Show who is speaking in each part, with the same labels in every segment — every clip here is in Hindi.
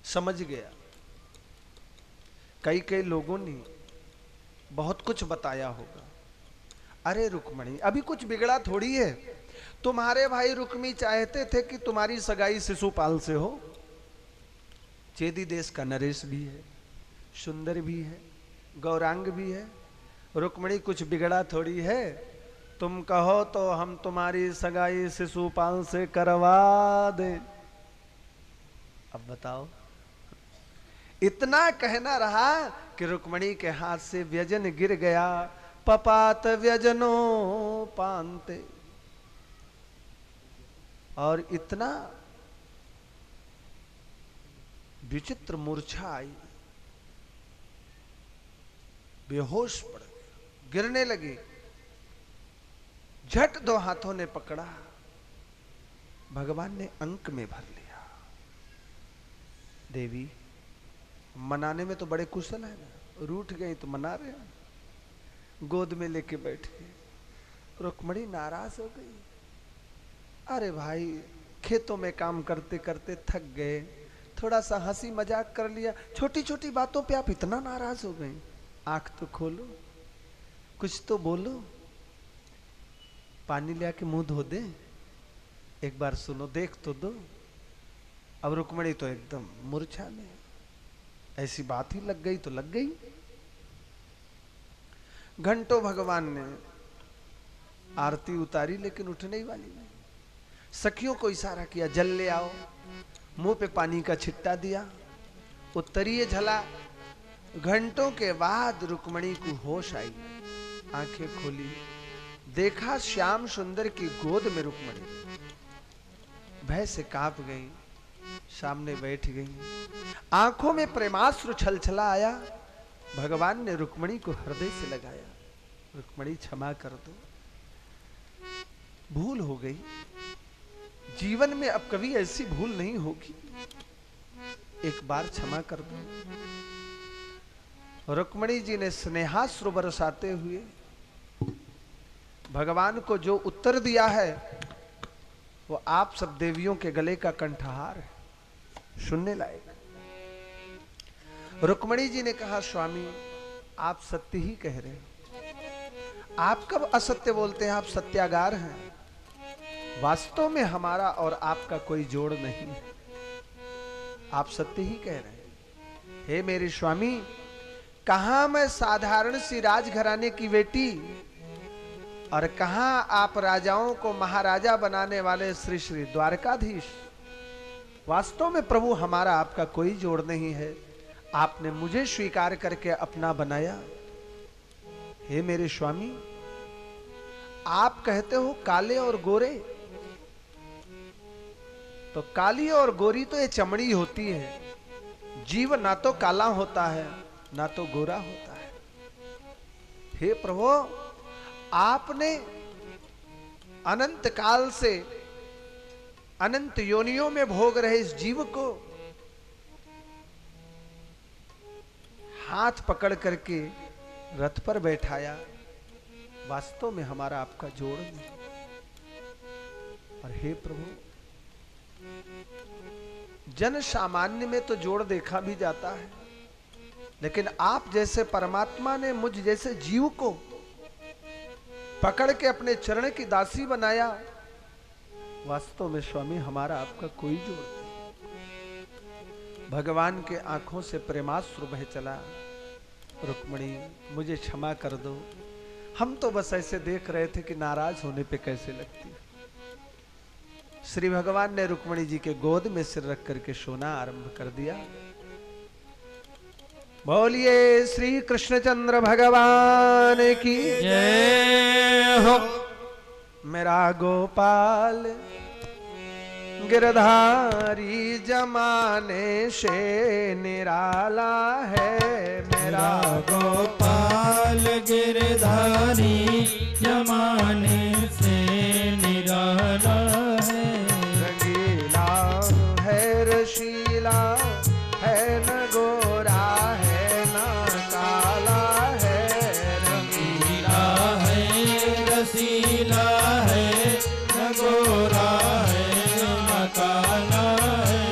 Speaker 1: समझ गया। कई कई लोगों ने बहुत कुछ बताया होगा। अरे रुक्मणी, अभी कुछ बिगड़ा थोड़ी है। तुम्हारे भाई रुक्मी चाहते थे कि तुम्हारी सगाई शिशुपाल से हो। चेदी देश का नरेश भी है, सुंदर भी है, गौरांग भी है। रुक्मणी, कुछ बिगड़ा थोड़ी है। तुम कहो तो हम तुम्हारी सगाई शिशुपाल से करवा दे। अब बताओ, इतना कहना रहा कि रुक्मणी के हाथ से व्यजन गिर गया। पपात व्यजनो पांते, और इतना विचित्र मूर्छा आई, बेहोश पड़ गए, गिरने लगे। झट दो हाथों ने पकड़ा, भगवान ने अंक में भर लिया। देवी, मनाने में तो बड़े कुशल है ना, रूठ गई तो मना रहे हैं। गोद में लेके बैठे। रुक्मणी नाराज हो गई। अरे भाई, खेतों में काम करते करते थक गए, थोड़ा सा हंसी मजाक कर लिया, छोटी छोटी बातों पे आप इतना नाराज हो गए। आंख तो खोलो, कुछ तो बोलो, पानी ले आके मुंह धो दे, एक बार सुनो, देख तो दो। अब रुक्मणी तो एकदम मूर्छा में, ऐसी बात ही लग गई तो लग गई। घंटों भगवान ने आरती उतारी, लेकिन उठने ही वाली नहीं। सखियों को इशारा किया, जल ले आओ, मुंह पे पानी का छिट्टा दिया, उत्तरीय झला। घंटों के बाद रुक्मणी को होश आई, आंखें खोली, देखा श्याम सुंदर की गोद में रुक्मणी। भय से कांप गई, सामने बैठ गई, आंखों में प्रेमाश्रु छलछला आया। भगवान ने रुक्मणी को हृदय से लगाया। रुक्मणी, क्षमा कर दो, भूल हो गई, जीवन में अब कभी ऐसी भूल नहीं होगी, एक बार क्षमा कर दो। रुक्मणी जी ने स्नेहाश्रु बरसाते हुए भगवान को जो उत्तर दिया है, वो आप सब देवियों के गले का कंठहार है, सुनने लायक। रुक्मणी जी ने कहा, स्वामी आप सत्य ही कह रहे हैं, आप कब असत्य बोलते हैं, आप सत्यागार हैं। वास्तव में हमारा और आपका कोई जोड़ नहीं है, आप सत्य ही कह रहे हैं। हे मेरे स्वामी, कहां मैं साधारण सी राजघराने की बेटी, और कहां आप राजाओं को महाराजा बनाने वाले श्री श्री द्वारकाधीश। वास्तव में प्रभु हमारा आपका कोई जोड़ नहीं है, आपने मुझे स्वीकार करके अपना बनाया। हे मेरे स्वामी, आप कहते हो काले और गोरे, तो काली और गोरी तो ये चमड़ी होती है, जीव ना तो काला होता है ना तो गोरा होता है। हे प्रभु, आपने अनंत काल से अनंत योनियों में भोग रहे इस जीव को हाथ पकड़ करके रथ पर बैठाया। वास्तव में हमारा आपका जोड़ नहीं। और हे प्रभु, जन सामान्य में तो जोड़ देखा भी जाता है, लेकिन आप जैसे परमात्मा ने मुझ जैसे जीव को पकड़ के अपने चरण की दासी बनाया। वास्तव में स्वामी हमारा आपका कोई जोड़ नहीं। भगवान के आंखों से प्रेमाश्रु बह चला। रुक्मणी, मुझे क्षमा कर दो, हम तो बस ऐसे देख रहे थे कि नाराज होने पे कैसे लगती है। श्री भगवान ने रुक्मणी जी के गोद में सिर रख करके सोना आरंभ कर दिया। बोलिए श्री कृष्णचंद्र भगवान की
Speaker 2: जय हो।
Speaker 1: मेरा गोपाल गिरधारी जमाने से निराला है। मेरा
Speaker 2: गोपाल गिरधारी जमाने से निराला है।
Speaker 1: रंगीला है, रशीला है, न गोरा है न काला है।
Speaker 2: रंगीला है, रसीला है, न गोरा है न काला है।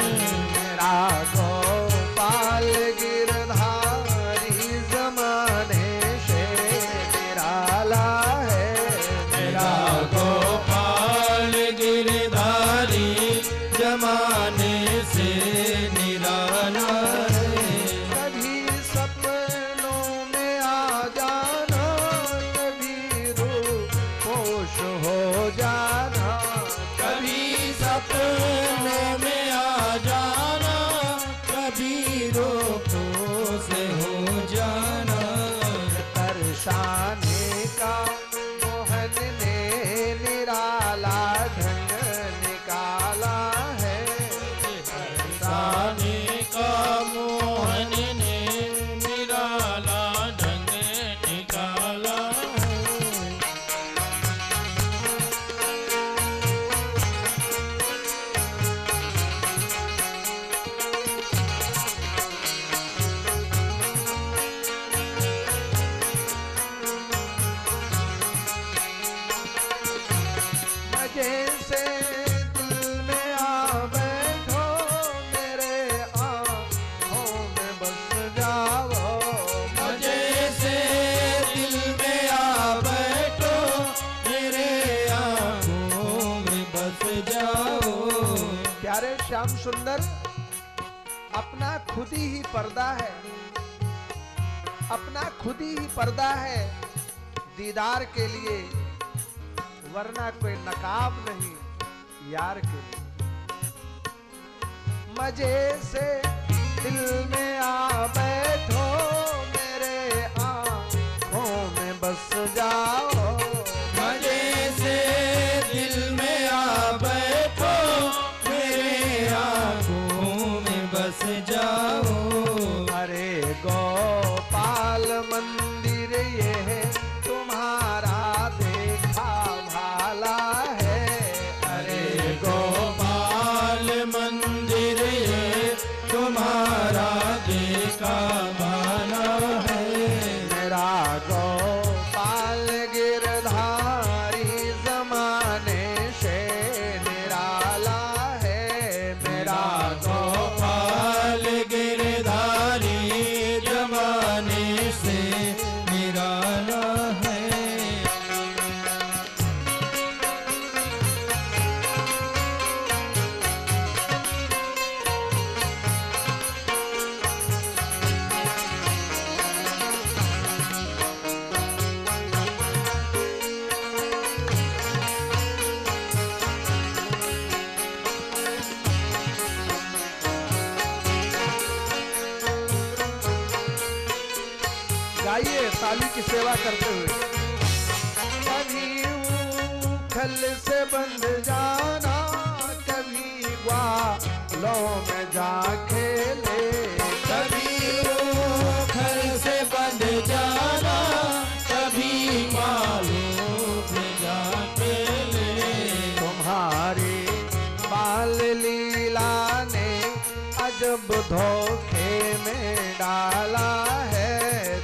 Speaker 1: मेरा गोपाल
Speaker 2: जमाने से निराला है।
Speaker 1: कभी सपनों में आ जाना, कभी रूपोश हो जाना,
Speaker 2: कभी सपनों में आ जाना, कभी रूपों से हो जाना।
Speaker 1: तरसाने का मोहन ने निराला ढंग निकाला है।
Speaker 2: साने का मोहन ने निराला ढंग निकाला है।
Speaker 1: मजे से दिल में आ बैठो, मेरे आँखों में बस जाओ।
Speaker 2: मजे से दिल में आ बैठो, मेरे आँखों में बस जाओ।
Speaker 1: प्यारे श्याम सुंदर, अपना खुद ही पर्दा है, अपना खुद ही पर्दा है दीदार के लिए, वरना कोई नकाब नहीं यार के लिए। मजे से दिल में आ बैठो, मेरे आँखों में बस जाओ।
Speaker 2: मजे से दिल में आ बैठो, मेरे आँखों में बस जाओ।
Speaker 1: अरे गोपाल मंदिर ये है तुम्हारा देखा भाला है।
Speaker 2: अरे गोपाल मंदिर ये तुम्हारा देखा भाला है।
Speaker 1: मेरा गोपाल गिरधारी जमाने से निराला है। मेरा
Speaker 2: गोपाल गिरधारी जमाने से निराला है।
Speaker 1: गाइए ताली की सेवा करते हुए। कभी उखल से बंध जाना, कभी ग्वालों में जा खेले।
Speaker 2: कभी घर से बंध जाना, कभी मालूम में जाके ले।
Speaker 1: तुम्हारी बाल लीला ने अजब धोखे में डाला है।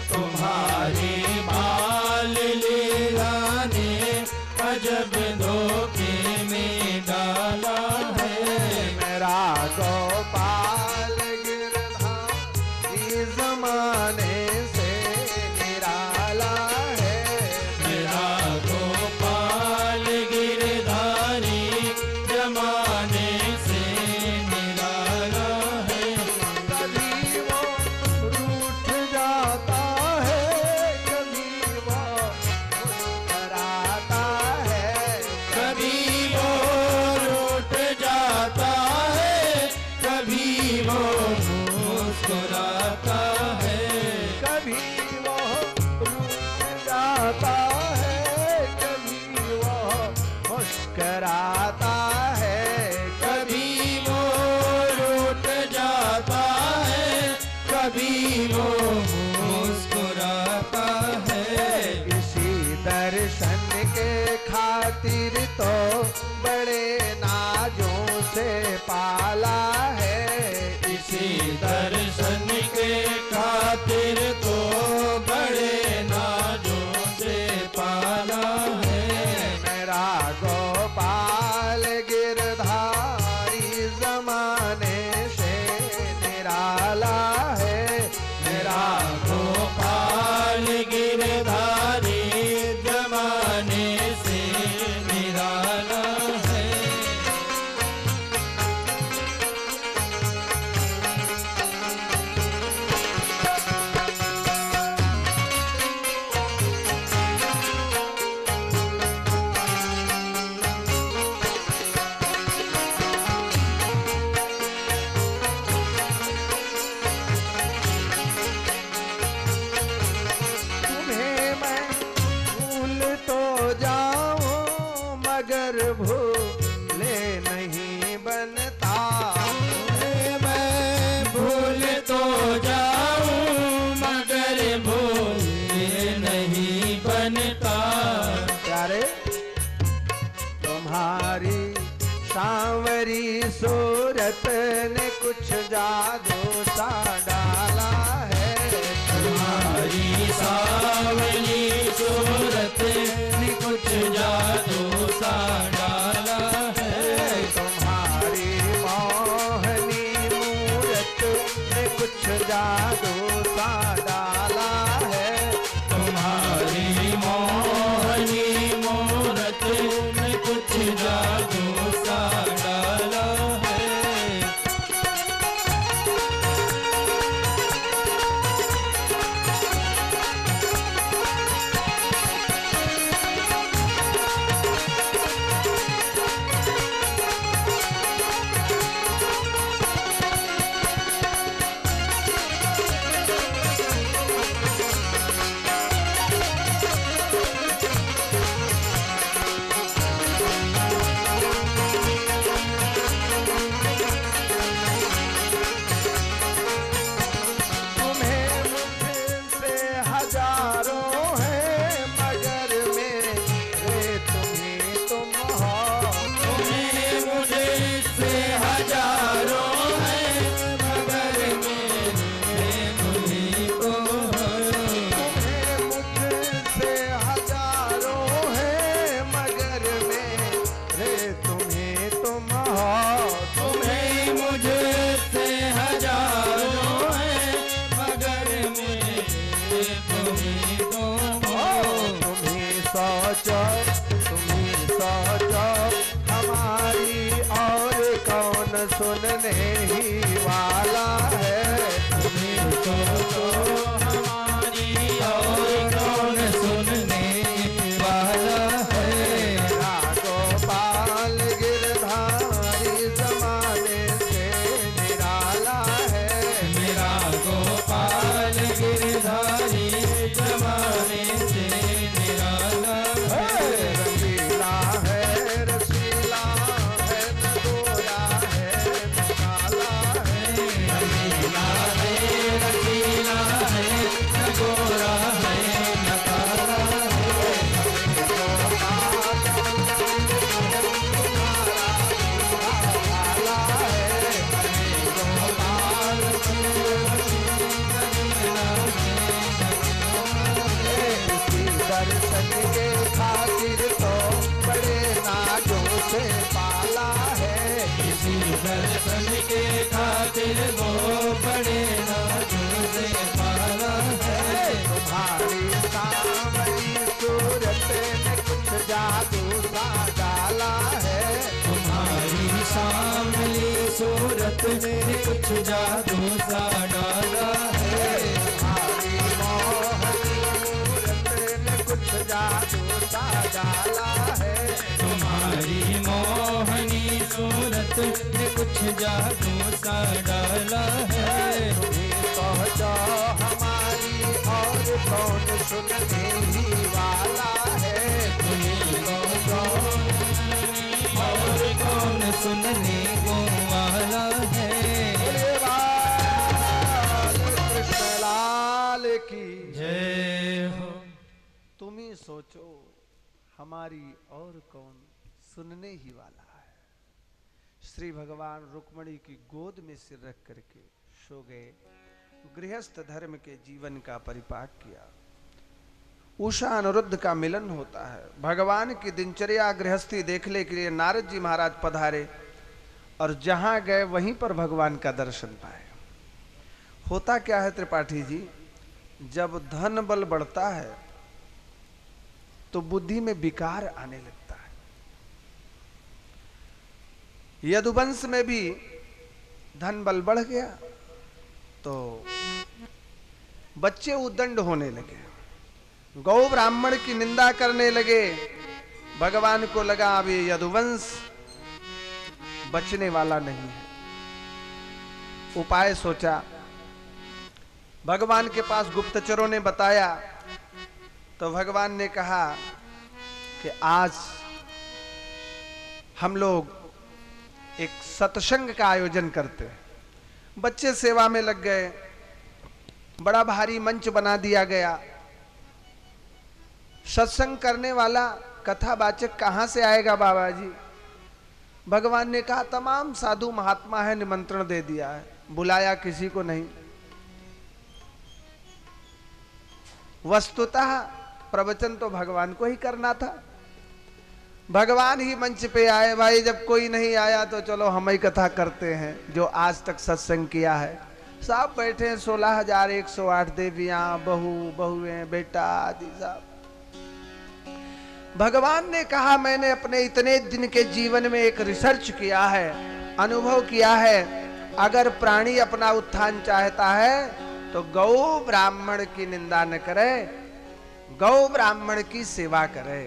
Speaker 2: तुम्हारी बाल लीला ने अजब धोखे में डाला है।
Speaker 1: मेरा गोपाल गिरधारी जमाने से निराला है।
Speaker 2: मेरा गोपाल गिरधारी जमाने से निराला है।
Speaker 1: कभी वो रूठ जाता है, कभी वो मुस्कुराता है।
Speaker 2: कभी वो रूठ जाता है, कभी
Speaker 1: ने कुछ जादू सा डाला है।
Speaker 2: तुम्हारी सावली सूरत ने कुछ जादू सा डाला है।
Speaker 1: तुम्हारी मोहनी मूरत ने कुछ जादू सा डाला है।
Speaker 2: तुम्हारी मोहनी मूरत ने कुछ जादू सा डाला है।
Speaker 1: सुनने ही वाला है।
Speaker 2: तुम्हें तो हमारी और कौन सुनने वाला है।
Speaker 1: गोपाल गिरधारी जमाने से निराला है।
Speaker 2: मेरा गोपाल गिरधारी जमाने से निराला है।
Speaker 1: रसीला है, रसीला है, न गोरा है न काला है।
Speaker 2: रसीला है, रसीला है, न गोरा है न काला है।
Speaker 1: दर्शन के खातिर तो बड़े नाजों से पाला है।
Speaker 2: किसी दर्शन के खातिर वो बड़े नाजों से पाला है।
Speaker 1: तुम्हारी सावरी सूरत ने कुछ जादू सा डाला है।
Speaker 2: तुम्हारी सांवली सूरत ने कुछ जादू सा डाला है।
Speaker 1: तुम्हारी मोहनी मूरत ने कुछ जादू सा डाला है।
Speaker 2: तुम्हारी मोहनी सूरत ने कुछ जादू सा डाला है।
Speaker 1: तुम्हें पहुँचो हमारी और कौन सुनने ही वाला है।
Speaker 2: तुम्हें पहुँचो और कौन सुनने को वाला है।
Speaker 1: कृष्ण लाल की
Speaker 2: जय हो।
Speaker 1: तुम ही सोचो हमारी और कौन सुनने ही वाला है। श्री भगवान रुक्मणी की गोद में सिर रख करके सो गए। गृहस्थ धर्म के जीवन का परिपाक किया। उषा अनिरुद्ध का मिलन होता है। भगवान की दिनचर्या गृहस्थी देखने के लिए नारद जी महाराज पधारे और जहां गए वहीं पर भगवान का दर्शन पाए। होता क्या है त्रिपाठी जी, जब धन बल बढ़ता है तो बुद्धि में विकार आने लगता है। यदुवंश में भी धन बल बढ़ गया तो बच्चे उद्दंड होने लगे, गौ ब्राह्मण की निंदा करने लगे। भगवान को लगा अब ये यदुवंश बचने वाला नहीं है। उपाय सोचा, भगवान के पास गुप्तचरों ने बताया तो भगवान ने कहा कि आज हम लोग एक सत्संग का आयोजन करते हैं। बच्चे सेवा में लग गए, बड़ा भारी मंच बना दिया गया। सत्संग करने वाला कथावाचक कहां से आएगा बाबा जी? भगवान ने कहा तमाम साधु महात्मा है, निमंत्रण दे दिया है, बुलाया किसी को नहीं। वस्तुतः प्रवचन तो भगवान को ही करना था, भगवान ही मंच पे आए। भाई जब कोई नहीं आया तो चलो हम ही कथा करते हैं, जो आज तक सत्संग किया है। सब बैठे हैं, 16,108 देवियां, बहुएं, बेटा आदि सब। भगवान ने कहा मैंने अपने इतने दिन के जीवन में एक रिसर्च किया है, अनुभव किया है, अगर प्राणी अपना उत्थान चाहता है तो गौ ब्राह्मण की निंदा न करे, गौ ब्राह्मण की सेवा करे।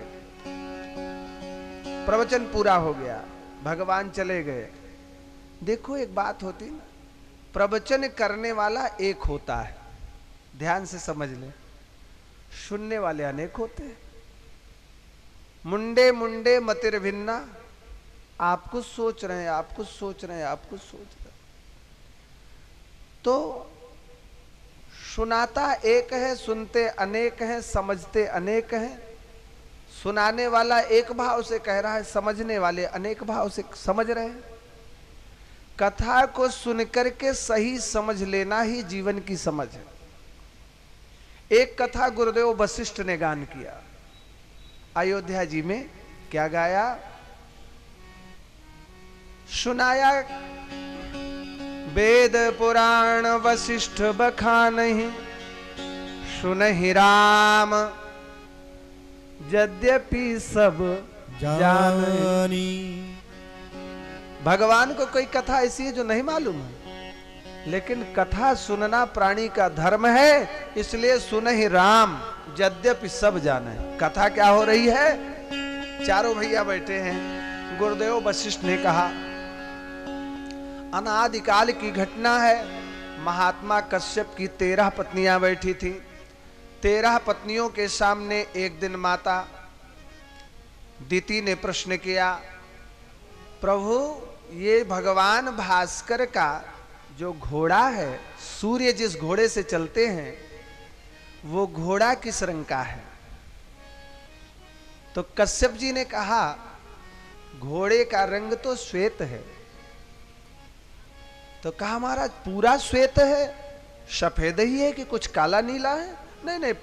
Speaker 1: प्रवचन पूरा हो गया, भगवान चले गए। देखो एक बात होती ना, प्रवचन करने वाला एक होता है, ध्यान से समझ ले, सुनने वाले अनेक होते हैं। मुंडे मुंडे मतिर भिन्ना, आप कुछ सोच रहे हैं, आप कुछ सोच रहे हैं, आप कुछ सोच रहे हैं। तो सुनाता एक है, सुनते अनेक हैं, समझते अनेक हैं। सुनाने वाला एक भाव से कह रहा है, समझने वाले अनेक भाव से समझ रहे हैं। कथा को सुनकर के सही समझ लेना ही जीवन की समझ है। एक कथा गुरुदेव वशिष्ठ ने गान किया अयोध्या जी में। क्या गाया? सुनाया वेद पुराण वशिष्ठ बखानहि, सुनहि राम यद्यपि सब जानी। भगवान को कोई कथा ऐसी है जो नहीं मालूम है, लेकिन कथा सुनना प्राणी का धर्म है, इसलिए सुनहि राम यद्यपि सब जाने। कथा क्या हो रही है? चारों भैया बैठे हैं। गुरुदेव वशिष्ठ ने कहा अनादिकाल की घटना है। महात्मा कश्यप की 13 पत्नियां बैठी थी। 13 पत्नियों के सामने एक दिन माता दिति ने प्रश्न किया, प्रभु ये भगवान भास्कर का जो घोड़ा है, सूर्य जिस घोड़े से चलते हैं, वो घोड़ा किस रंग का है? तो कश्यप जी ने कहा घोड़े का रंग तो श्वेत है। तो कहा महाराज पूरा श्वेत है, सफेद ही है कि कुछ काला नीला है? नहीं नहीं,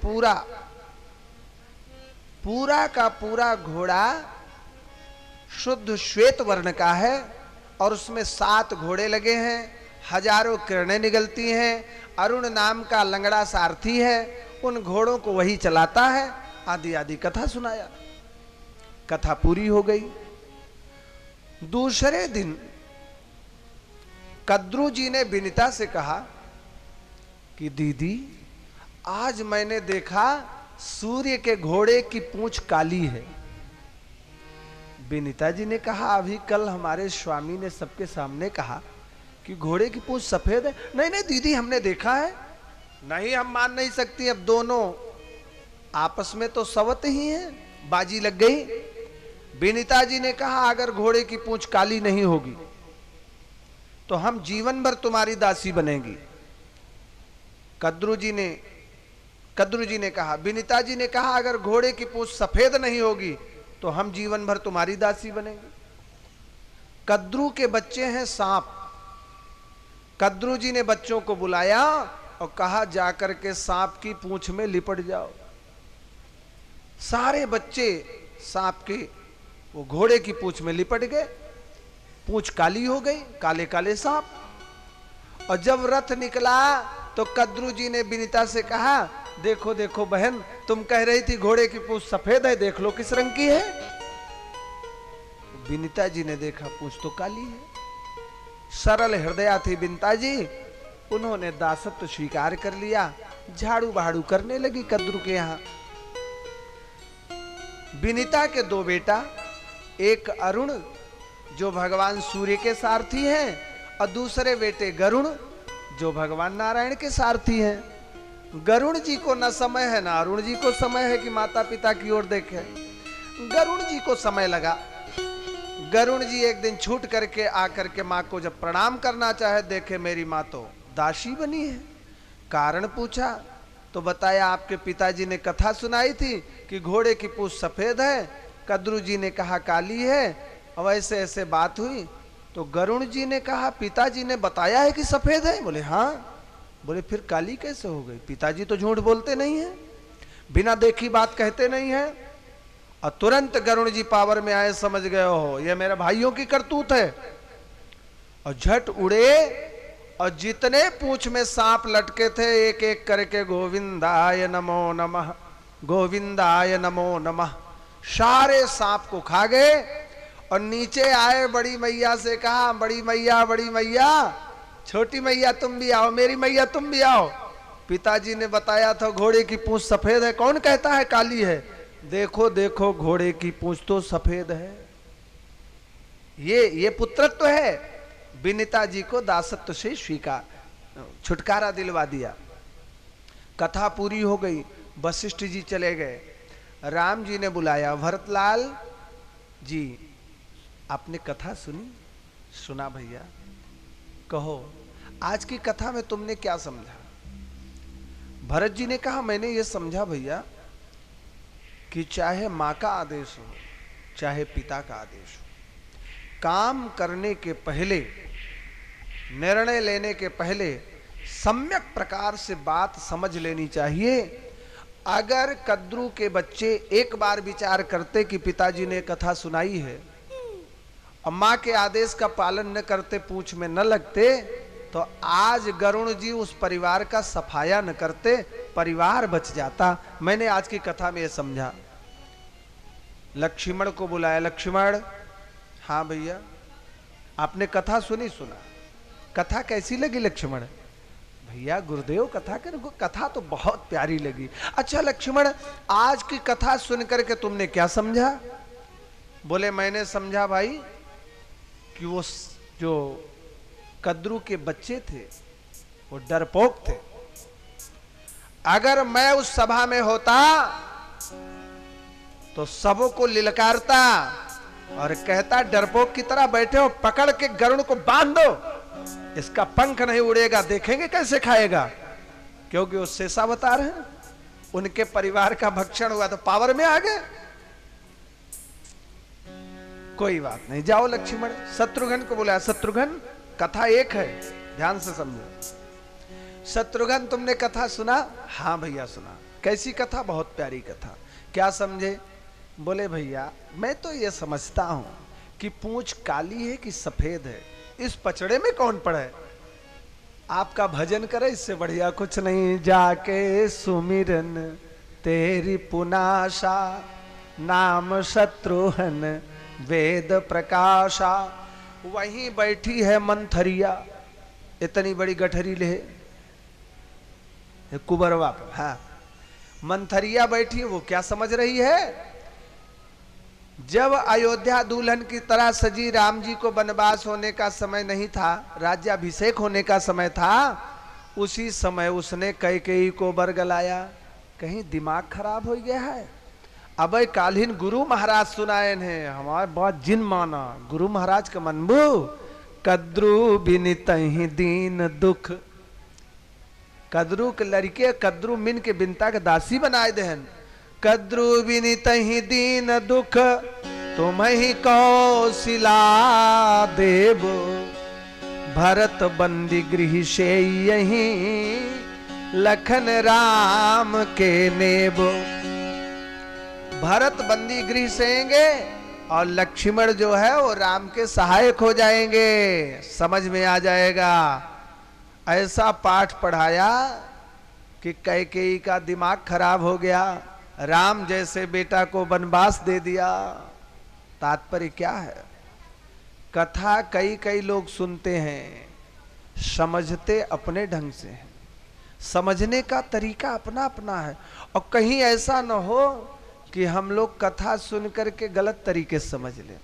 Speaker 1: पूरा का पूरा घोड़ा शुद्ध श्वेत वर्ण का है, और उसमें 7 घोड़े लगे हैं, हजारों किरणें निकलती हैं। अरुण नाम का लंगड़ा सारथी है, उन घोड़ों को वही चलाता है। आदि आदि कथा सुनाया। कथा पूरी हो गई। दूसरे दिन कद्रू जी ने विनीता से कहा कि दीदी आज मैंने देखा सूर्य के घोड़े की पूंछ काली है। विनीता जी ने कहा अभी कल हमारे स्वामी ने सबके सामने कहा कि घोड़े की पूंछ सफेद है। नहीं नहीं दीदी हमने देखा है। नहीं हम मान नहीं सकती, अब दोनों आपस में तो सवत ही हैं, बाजी लग गई। विनीता जी ने कहा अगर घोड़े की पूंछ काली नहीं होगी तो हम जीवन भर तुम्हारी दासी बनेंगी। कद्रू जी ने कहा, विनीता जी ने कहा अगर घोड़े की पूंछ सफेद नहीं होगी तो हम जीवन भर तुम्हारी दासी बनेंगे। कद्रू के बच्चे हैं सांप। कद्रू जी ने बच्चों को बुलाया और कहा जाकर के सांप की पूंछ में लिपट जाओ। सारे बच्चे सांप के वो घोड़े की पूंछ में लिपट गए। पूंछ काली हो गई, काले काले सांप। और जब रथ निकला तो कद्रू जी ने विनीता से कहा देखो देखो बहन, तुम कह रही थी घोड़े की पूंछ सफेद है, देख लो किस रंग की है। विनीता जी ने देखा पूंछ तो काली है। सरल हृदया थी विनीता जी, उन्होंने दासत्व स्वीकार कर लिया। झाड़ू बहाड़ू करने लगी कद्रू के यहां। विनीता के 2 बेटा, एक अरुण जो भगवान सूर्य के सारथी हैं, और दूसरे बेटे गरुण जो भगवान नारायण के सारथी हैं। गरुण जी को न समय है ना अरुण जी को समय है कि माता पिता की ओर देखे। गरुण जी को समय लगा। गरुण जी एक दिन छूट करके आकर के माँ को जब प्रणाम करना चाहे, देखे मेरी माँ तो दासी बनी है। कारण पूछा तो बताया आपके पिताजी ने कथा सुनाई थी कि घोड़े की पूंछ सफेद है। कद्रू जी ने कहा काली है, अब ऐसे ऐसे बात हुई तो गरुण जी ने कहा पिताजी ने बताया है कि सफेद है? बोले हाँ। बोले फिर काली कैसे हो गई? पिताजी तो झूठ बोलते नहीं है, बिना देखी बात कहते नहीं है। और तुरंत गरुण जी पावर में आए, समझ गए हो ये मेरे भाइयों की करतूत है, और झट उड़े और जितने पूंछ में सांप लटके थे एक एक करके गोविंदाय नमो नमः, गोविंदाय नमो नमः, सारे सांप को खा गए। और नीचे आए, बड़ी मैया से कहा बड़ी मैया छोटी मैया तुम भी आओ, मेरी मैया तुम भी आओ। पिताजी ने बताया था घोड़े की पूंछ सफेद है, कौन कहता है काली है? देखो देखो घोड़े की पूंछ तो सफेद है। ये पुत्रत्व है। विनीता जी को दासत्व से स्वीकार, छुटकारा दिलवा दिया। कथा पूरी हो गई, वशिष्ठ जी चले गए। राम जी ने बुलाया, भरतलाल जी आपने कथा सुनी? सुना भैया। कहो आज की कथा में तुमने क्या समझा? भरत जी ने कहा मैंने ये समझा भैया कि चाहे माँ का आदेश हो चाहे पिता का आदेश हो, काम करने के पहले, निर्णय लेने के पहले सम्यक प्रकार से बात समझ लेनी चाहिए। अगर कद्रू के बच्चे एक बार विचार करते कि पिताजी ने कथा सुनाई है और माँ के आदेश का पालन न करते, पूंछ में न लगते, तो आज गरुण जी उस परिवार का सफाया न करते, परिवार बच जाता। मैंने आज की कथा में यह समझा। लक्ष्मण को बुलाया, लक्ष्मण हाँ भैया आपने कथा सुनी? सुना। कथा कैसी लगी लक्ष्मण? भैया गुरुदेव कथा तो बहुत प्यारी लगी। अच्छा लक्ष्मण आज की कथा सुनकर के तुमने क्या समझा? बोले मैंने समझा भाई कि वो जो कद्रू के बच्चे थे वो डरपोक थे। अगर मैं उस सभा में होता तो सबको लिलकारता और कहता डरपोक की तरह बैठे हो, पकड़ के गरुड़ को बांध दो, इसका पंख नहीं उड़ेगा, देखेंगे कैसे खाएगा। क्योंकि वो शेषावतार हैं, उनके परिवार का भक्षण हुआ तो पावर में आ गए। कोई बात नहीं, जाओ लक्ष्मण। शत्रुघ्न को बुलाया, शत्रुघ्न कथा एक है, ध्यान से समझो। शत्रुघ्न तुमने कथा सुना? हाँ भैया सुना। कैसी कथा? बहुत प्यारी कथा। क्या समझे? बोले भैया मैं तो ये समझता हूं कि पूंछ काली है कि सफेद है, इस पचड़े में कौन पड़े? आपका भजन करे, इससे बढ़िया कुछ नहीं। जाके सुमिरन तेरी पुनाशा, नाम शत्रुघ्न वेद प्रकाशा। वहीं बैठी है मंथरिया, इतनी बड़ी गठरी ले कुबरवा पर। हाँ मंथरिया बैठी, वो क्या समझ रही है? जब अयोध्या दुल्हन की तरह सजी राम जी को वनवास होने का समय नहीं था, राज्याभिषेक होने का समय था, उसी समय उसने कैकेयी को बरगलाया। कहीं दिमाग खराब हो गया है? अब कालीन गुरु महाराज सुनाए हैं, हमारे बात जिन माना। गुरु महाराज का मनबू कद्रू बिनित ही दीन दुख। कद्रू के लड़के कद्रू मिन के बिनता के दासी बनाए देहन। कद्रू बिनित ही दीन दुख, तुम ही कौशिला देव। भरत बंदी गृह से यही, लखन राम के नेबो। भरत बंदी गृह सेंगे और लक्ष्मण जो है वो राम के सहायक हो जाएंगे। समझ में आ जाएगा। ऐसा पाठ पढ़ाया कि कैकेयी का दिमाग खराब हो गया। राम जैसे बेटा को वनवास दे दिया। तात्पर्य क्या है? कथा कई लोग सुनते हैं, समझते अपने ढंग से हैं। समझने का तरीका अपना अपना है। और कहीं ऐसा न हो कि हम लोग कथा सुन करके गलत तरीके से समझ लें।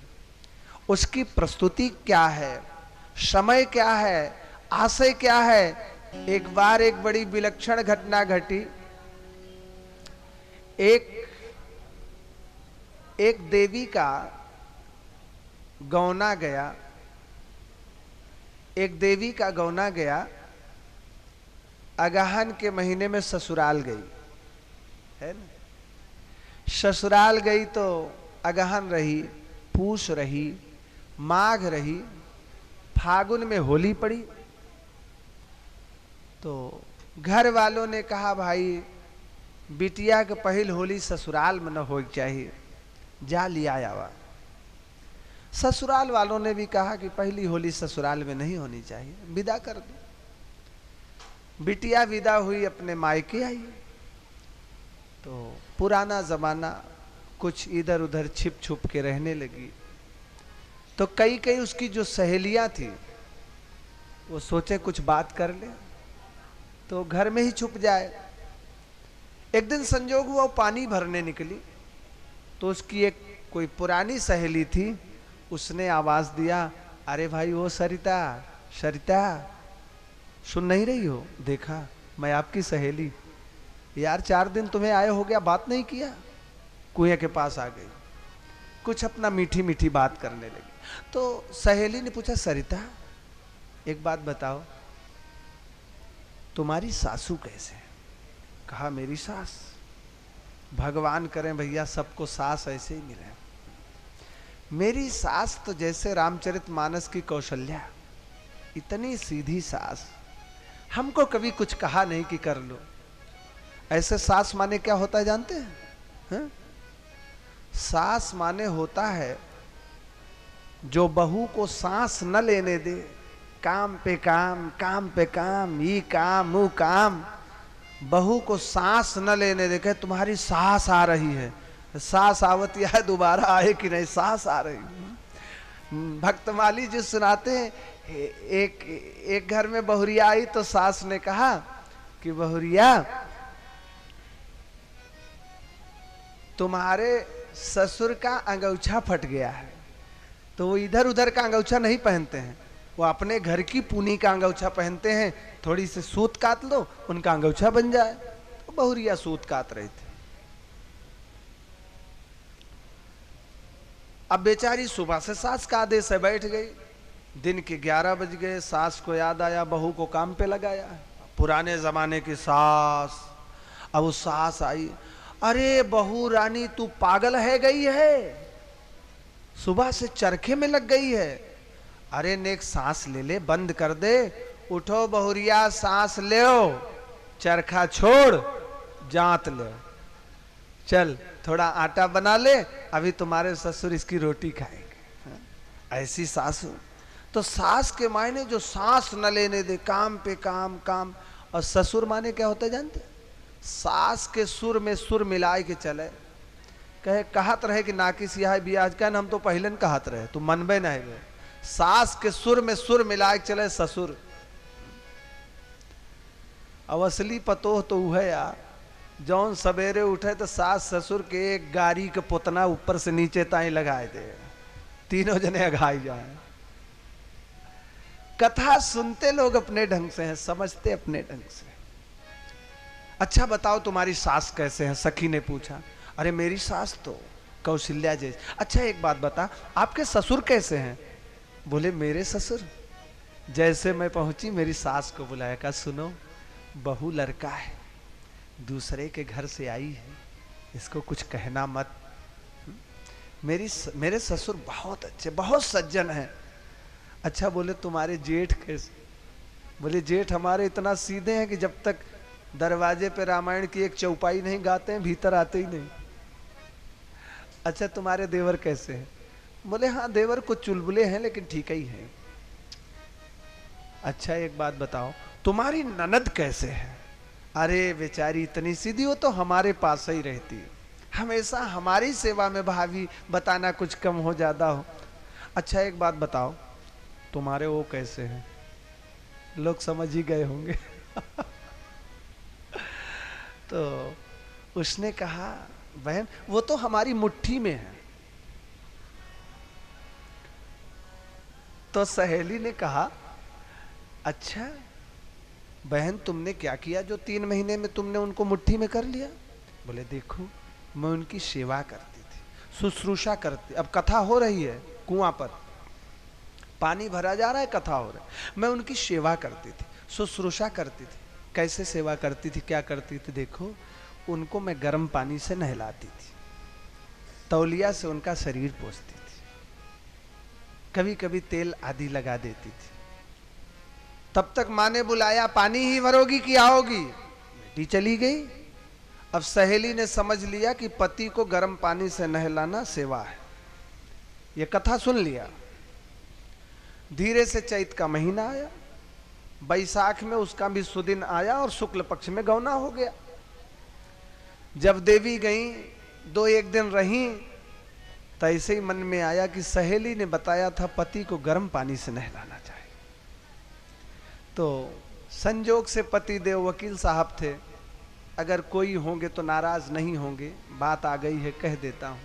Speaker 1: उसकी प्रस्तुति क्या है, समय क्या है, आशय क्या है। एक बार एक बड़ी विलक्षण घटना घटी। एक देवी का गौना गया, एक देवी का गौना गया। अगहन के महीने में ससुराल गई है ना। ससुराल गई तो अगहन रही, पूछ रही, माघ रही, फागुन में होली पड़ी, तो घर वालों ने कहा भाई बिटिया के पहल होली ससुराल में न हो चाहिए, जा लिया आवा। ससुराल वालों ने भी कहा कि पहली होली ससुराल में नहीं होनी चाहिए, विदा कर दो। बिटिया विदा हुई, अपने मायके आई। तो पुराना जमाना, कुछ इधर उधर छिप छुप के रहने लगी। तो कई कई उसकी जो सहेलियां थी वो सोचे कुछ बात कर ले, तो घर में ही छुप जाए। एक दिन संजोग हुआ वो पानी भरने निकली, तो उसकी एक कोई पुरानी सहेली थी, उसने आवाज दिया, अरे भाई वो सरिता, सरिता सुन नहीं रही हो? देखा मैं आपकी सहेली, यार 4 दिन तुम्हें आए हो गया, बात नहीं किया। कुएं के पास आ गई, कुछ अपना मीठी मीठी बात करने लगी। तो सहेली ने पूछा, सरिता एक बात बताओ, तुम्हारी सासू कैसे? कहा मेरी सास, भगवान करें भैया सबको सास ऐसे ही मिले। मेरी सास तो जैसे रामचरितमानस की कौशल्या, इतनी सीधी सास, हमको कभी कुछ कहा नहीं कि कर लो। ऐसे सास माने क्या होता है जानते हैं? है? सास माने होता है जो बहू को सांस न लेने दे, काम पे काम, काम पे काम, ये काम वो काम, बहू को सांस न लेने दे। कहे तुम्हारी सास आ रही है, सास आवती है, दोबारा आए कि नहीं, सास आ रही। भक्तमाली जी सुनाते हैं, एक घर में बहुरिया आई तो सास ने कहा कि बहुरिया तुम्हारे ससुर का अंगूछा फट गया है। तो वो इधर उधर का अंगूछा नहीं पहनते हैं, वो अपने घर की पूनी का अंगूछा पहनते हैं। थोड़ी सी सूत काट लो, उनका अंगूछा बन जाए। तो बहुरिया सूत काट रहे थे। अब बेचारी सुबह से सास का आदेश है बैठ गई। दिन के 11 बज गए, सास को याद आया, बहू को काम पे लगाया। पुराने जमाने की सास। अब वो सास आई, अरे बहू रानी तू पागल है गई है, सुबह से चरखे में लग गई है। अरे नेक सांस ले ले, बंद कर दे। उठो बहुरिया, सांस ले, चरखा छोड़, जांत ले, चल थोड़ा आटा बना ले, अभी तुम्हारे ससुर इसकी रोटी खाएंगे। ऐसी सास हो। तो सास के मायने जो सांस न लेने दे, काम पे काम, काम। और ससुर माने क्या होता है जानते? सास के सुर में सुर मिलाए के चले। कहे कहत रहे कि नाकिस यह बियाज का, हम तो पहले कहत रहे, तू मनबे नहीं गए। सास के सुर में सुर मिलाए के चले ससुर। अब असली पतोह तो वह यार, जौन सवेरे उठे तो सास ससुर के एक गाड़ी के पुतना ऊपर से नीचे ताई लगाए दे, तीनों जने अघाई जाए। कथा सुनते लोग अपने ढंग से हैं, समझते अपने ढंग से। अच्छा बताओ तुम्हारी सास कैसे है? सखी ने पूछा। अरे मेरी सास तो कौशल्या जैसे। अच्छा एक बात बता, आपके ससुर कैसे हैं? बोले मेरे ससुर, जैसे मैं पहुंची मेरी सास को बुलाया, कहा सुनो बहू लड़का है, दूसरे के घर से आई है, इसको कुछ कहना मत। मेरे ससुर बहुत अच्छे, बहुत सज्जन हैं। अच्छा बोले तुम्हारे जेठ कैसे? बोले जेठ हमारे इतना सीधे हैं कि जब तक दरवाजे पे रामायण की एक चौपाई नहीं गाते हैं भीतर आते ही नहीं। अच्छा तुम्हारे देवर कैसे हैं? बोले हाँ देवर कुछ चुलबुले हैं लेकिन ठीक ही है। अच्छा एक बात बताओ तुम्हारी ननद कैसे है? अरे बेचारी इतनी सीधी, हो तो हमारे पास ही रहती है, हमेशा हमारी सेवा में भावी, बताना कुछ कम हो ज्यादा हो। अच्छा एक बात बताओ तुम्हारे वो कैसे हैं? लोग समझ ही गए होंगे। तो उसने कहा बहन वो तो हमारी मुट्ठी में है। तो सहेली ने कहा अच्छा बहन तुमने क्या किया जो 3 महीने में तुमने उनको मुट्ठी में कर लिया? बोले देखो मैं उनकी सेवा करती थी, शुश्रूषा करती। अब कथा हो रही है, कुआं पर पानी भरा जा रहा है, कथा हो रहा है, मैं उनकी सेवा करती थी, शुश्रूषा करती थी। कैसे सेवा करती थी, क्या करती थी? देखो उनको मैं गर्म पानी से नहलाती थी, तौलिया से उनका शरीर पोंछती थी, कभी कभी तेल आदि लगा देती थी। तब तक माँ ने बुलाया, पानी ही भरोगी कि आओगी? बेटी चली गई। अब सहेली ने समझ लिया कि पति को गर्म पानी से नहलाना सेवा है। यह कथा सुन लिया। धीरे से चैत का महीना आया, बैसाख में उसका भी सुदिन आया और शुक्ल पक्ष में गौना हो गया। जब देवी गई, 2-1 दिन रही, तो ऐसे ही मन में आया कि सहेली ने बताया था पति को गर्म पानी से नहलाना चाहिए। तो संजोग से पति देव वकील साहब थे, अगर कोई होंगे तो नाराज नहीं होंगे, बात आ गई है कह देता हूं।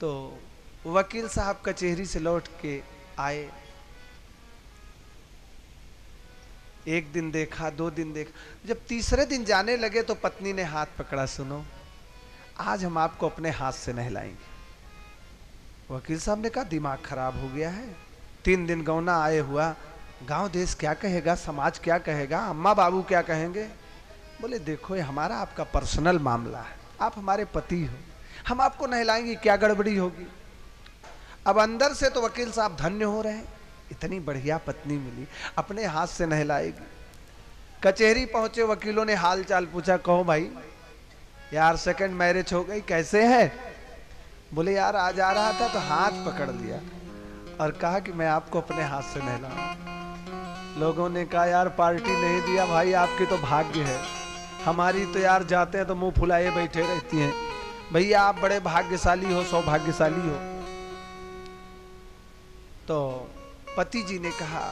Speaker 1: तो वकील साहब कचहरी से लौट के आए। 1 दिन देखा, 2 दिन देखा, जब तीसरे दिन जाने लगे तो पत्नी ने हाथ पकड़ा, सुनो आज हम आपको अपने हाथ से नहलाएंगे। वकील साहब ने कहा दिमाग खराब हो गया है, 3 दिन गौना आए हुआ, गांव देश क्या कहेगा, समाज क्या कहेगा, अम्मा बाबू क्या कहेंगे। बोले देखो ये हमारा आपका पर्सनल मामला है, आप हमारे पति हो, हम आपको नहलाएंगे, क्या गड़बड़ी होगी। अब अंदर से तो वकील साहब धन्य हो रहे हैं, इतनी बढ़िया पत्नी मिली, अपने हाथ से नहलाएगी। कचहरी पहुंचे, वकीलों ने हाल चाल पूछा, कहो भाई यार सेकंड मैरिज हो गई, कैसे है? बोले यार आज आ रहा था तो हाथ पकड़ लिया और कहा कि मैं आपको अपने हाथ से नहलाऊं। लोगों ने कहा यार पार्टी नहीं दिया भाई, आपकी तो भाग्य है, हमारी तो यार जाते हैं तो मुंह फुलाए बैठे रहती हैं। भैया आप बड़े भाग्यशाली हो, सौभाग्यशाली हो। तो पति जी ने कहा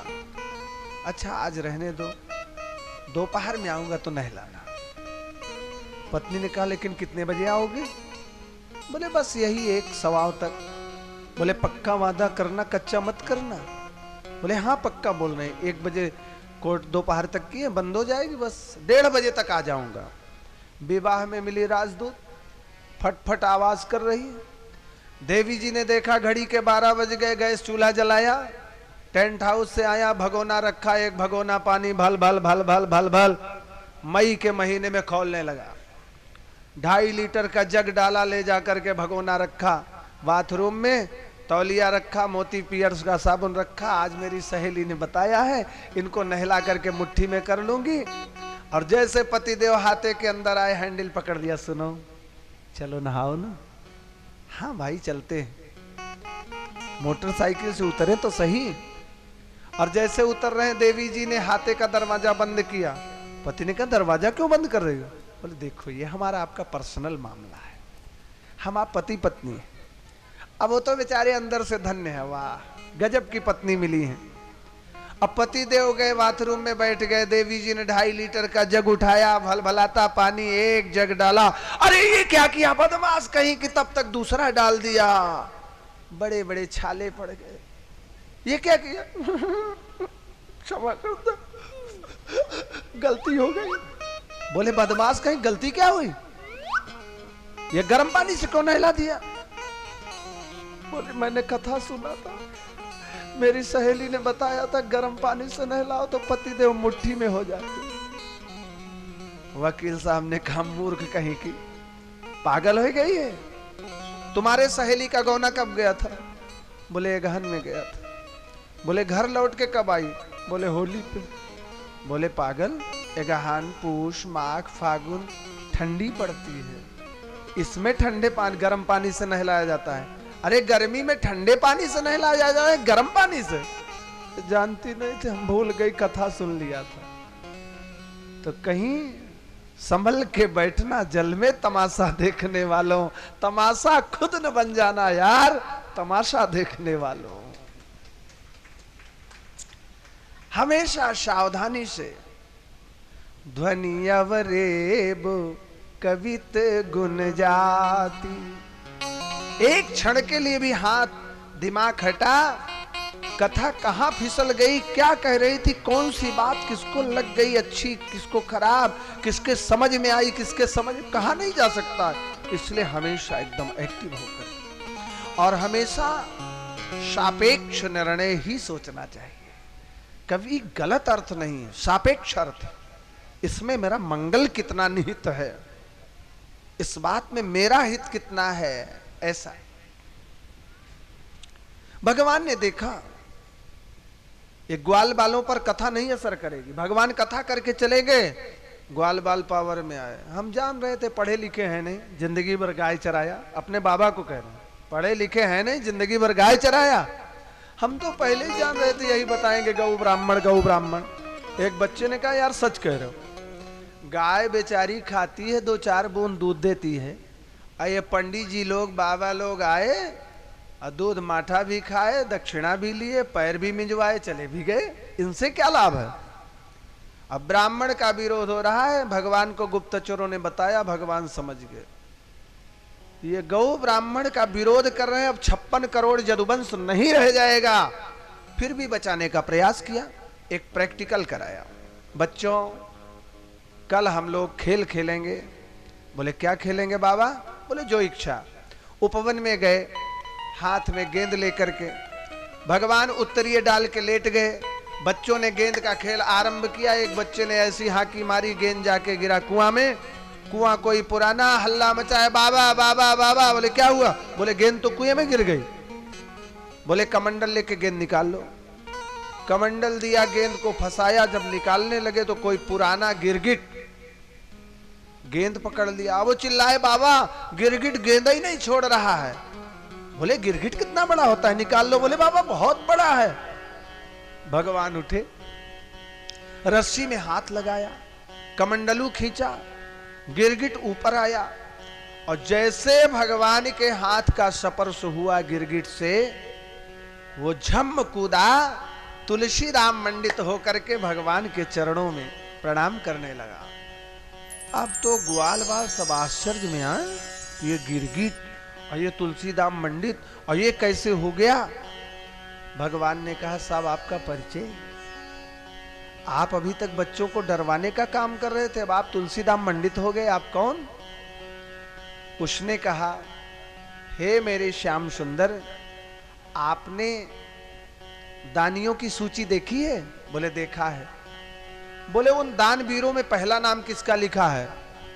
Speaker 1: अच्छा आज रहने दो, दोपहर में आऊंगा तो नहलाना। पत्नी ने कहा लेकिन कितने बजे आओगे? बोले बस यही 1-1:15 तक। बोले पक्का वादा करना, कच्चा मत करना। बोले हाँ पक्का बोल रहे हैं, 1 बजे कोर्ट दोपहर तक की है, बंद हो जाएगी, बस 1:30 बजे तक आ जाऊंगा। विवाह में मिली राजदूत फटफट आवाज कर रही है। देवी जी ने देखा घड़ी के 12 बज गए, गैस चूल्हा जलाया, टेंट हाउस से आया, भगोना रखा, 1 भगोना पानी भल भल भल भल भल भल मई के महीने में खौलने लगा। 2.5 लीटर का जग डाला, ले जाकर के भगोना रखा, बाथरूम में तौलिया रखा, मोती पियर्स का साबुन रखा। आज मेरी सहेली ने बताया है, इनको नहला करके मुट्ठी में कर लूंगी। और जैसे पतिदेव हाथे के अंदर आए, हैंडल पकड़ लिया, सुनो चलो नहाओ ना। हाँ भाई चलते हैं। मोटरसाइकिल से उतरे तो सही, और जैसे उतर रहे देवी जी ने हाथे का दरवाजा बंद किया। पति ने कहा दरवाजा क्यों बंद कर रही हो? बोले देखो ये हमारा आपका पर्सनल मामला है, हम आप पति पत्नी हैं। अब वो तो बेचारे अंदर से धन्य है, वाह गजब की पत्नी मिली है। अब पति देव गए बाथरूम में बैठ गए, देवी जी ने 2.5 लीटर का जग उठाया, भलभलाता पानी 1 जग डाला। अरे ये क्या किया बदमाश कहीं कि, तब तक दूसरा डाल दिया, बड़े बड़े छाले पड़ गए। ये क्या किया? क्षमा कर दो, गलती हो गई। बोले बदमाश कहीं गलती क्या हुई, ये गर्म पानी से क्यों नहला दिया? बोले मैंने कथा सुना था, मेरी सहेली ने बताया था गर्म पानी से नहलाओ तो पतिदेव मुट्ठी में हो जाते। वकील साहब ने कहा मूर्ख कहीं की, पागल हो गई है, तुम्हारे सहेली का गौना कब गया था? बोले गहन में गया था। बोले घर लौट के कब आई? बोले होली पे। बोले पागल, एगहान पूष माघ फागुन ठंडी पड़ती है, इसमें ठंडे पानी गर्म पानी से नहलाया जाता है। अरे गर्मी में ठंडे पानी से नहलाया जाता है, गर्म पानी से? जानती नहीं थे, हम भूल गई, कथा सुन लिया था। तो कहीं संभल के बैठना, जल में तमाशा देखने वालों, तमाशा खुद न बन जाना यार, तमाशा देखने वालों। हमेशा सावधानी से ध्वनि अवरेब कवित गुण जाती। एक क्षण के लिए भी हाथ दिमाग हटा, कथा कहां फिसल गई, क्या कह रही थी, कौन सी बात किसको लग गई अच्छी, किसको खराब, किसके समझ में आई, किसके समझ कहा नहीं जा सकता। इसलिए हमेशा एकदम एक्टिव होकर और हमेशा सापेक्ष निर्णय ही सोचना चाहिए। कभी गलत अर्थ नहीं है, सापेक्ष अर्थ। इसमें मेरा मंगल कितना निहित है, इस बात में मेरा हित कितना है, ऐसा। भगवान ने देखा ये ग्वाल बालों पर कथा नहीं असर करेगी, भगवान कथा करके चले गए, ग्वाल बाल पावर में आए। हम जान रहे थे पढ़े लिखे हैं नहीं, जिंदगी भर गाय चराया, अपने बाबा को कह रहे हैं पढ़े लिखे हैं नहीं, जिंदगी भर गाय चराया। हम तो पहले ही जान रहे थे यही बताएंगे गौ ब्राह्मण गौ ब्राह्मण। एक बच्चे ने कहा यार सच कह रहे हो, गाय बेचारी खाती है 2-4 बूंद दूध देती है, और ये पंडित जी लोग बाबा लोग आए और दूध माठा भी खाए, दक्षिणा भी लिए, पैर भी मिंजवाए, चले भी गए, इनसे क्या लाभ है। अब ब्राह्मण का विरोध हो रहा है, भगवान को गुप्तचरों ने बताया, भगवान समझ गए ये गौ ब्राह्मण का विरोध कर रहे हैं, अब 56 करोड़ यदुवंश नहीं रह जाएगा। फिर भी बचाने का प्रयास किया, एक प्रैक्टिकल कराया, बच्चों कल हम लोग खेल खेलेंगे। बोले क्या खेलेंगे बाबा? बोले जो इच्छा। उपवन में गए, हाथ में गेंद लेकर के, भगवान उत्तरीय डाल के लेट गए, बच्चों ने गेंद का खेल आरंभ किया। एक बच्चे ने ऐसी हाकी मारी, गेंद जाके गिरा कुआं में, कुआं कोई पुराना, हल्ला मचाया बाबा बाबा बाबा। बोले क्या हुआ? बोले गेंद तो कुएं में गिर गई। बोले कमंडल लेके गेंद निकाल लो। कमंडल दिया, गेंद को फंसाया, जब निकालने लगे तो कोई पुराना गिरगिट गेंद पकड़ लिया। वो चिल्लाए बाबा गिरगिट गेंद ही नहीं छोड़ रहा है। बोले गिरगिट कितना बड़ा होता है, निकाल लो। बोले बाबा बहुत बड़ा है। भगवान उठे, रस्सी में हाथ लगाया, कमंडलू खींचा, गिरगिट ऊपर आया, और जैसे भगवान के हाथ का स्पर्श हुआ गिरगिट से, वो झम कूदा, तुलसीराम मंडित होकर के भगवान के चरणों में प्रणाम करने लगा। अब तो ग्वाल बाल सब आश्चर्य में आए, ये गिरगिट और ये तुलसीदाम मंडित और ये कैसे हो गया। भगवान ने कहा साहब आपका परिचय, आप अभी तक बच्चों को डरवाने का काम कर रहे थे, अब आप तुलसीदाम मंडित हो गए, आप कौन? उसने कहा हे मेरे श्याम सुंदर, आपने दानियों की सूची देखी है? बोले देखा है। बोले उन दानवीरों में पहला नाम किसका लिखा है?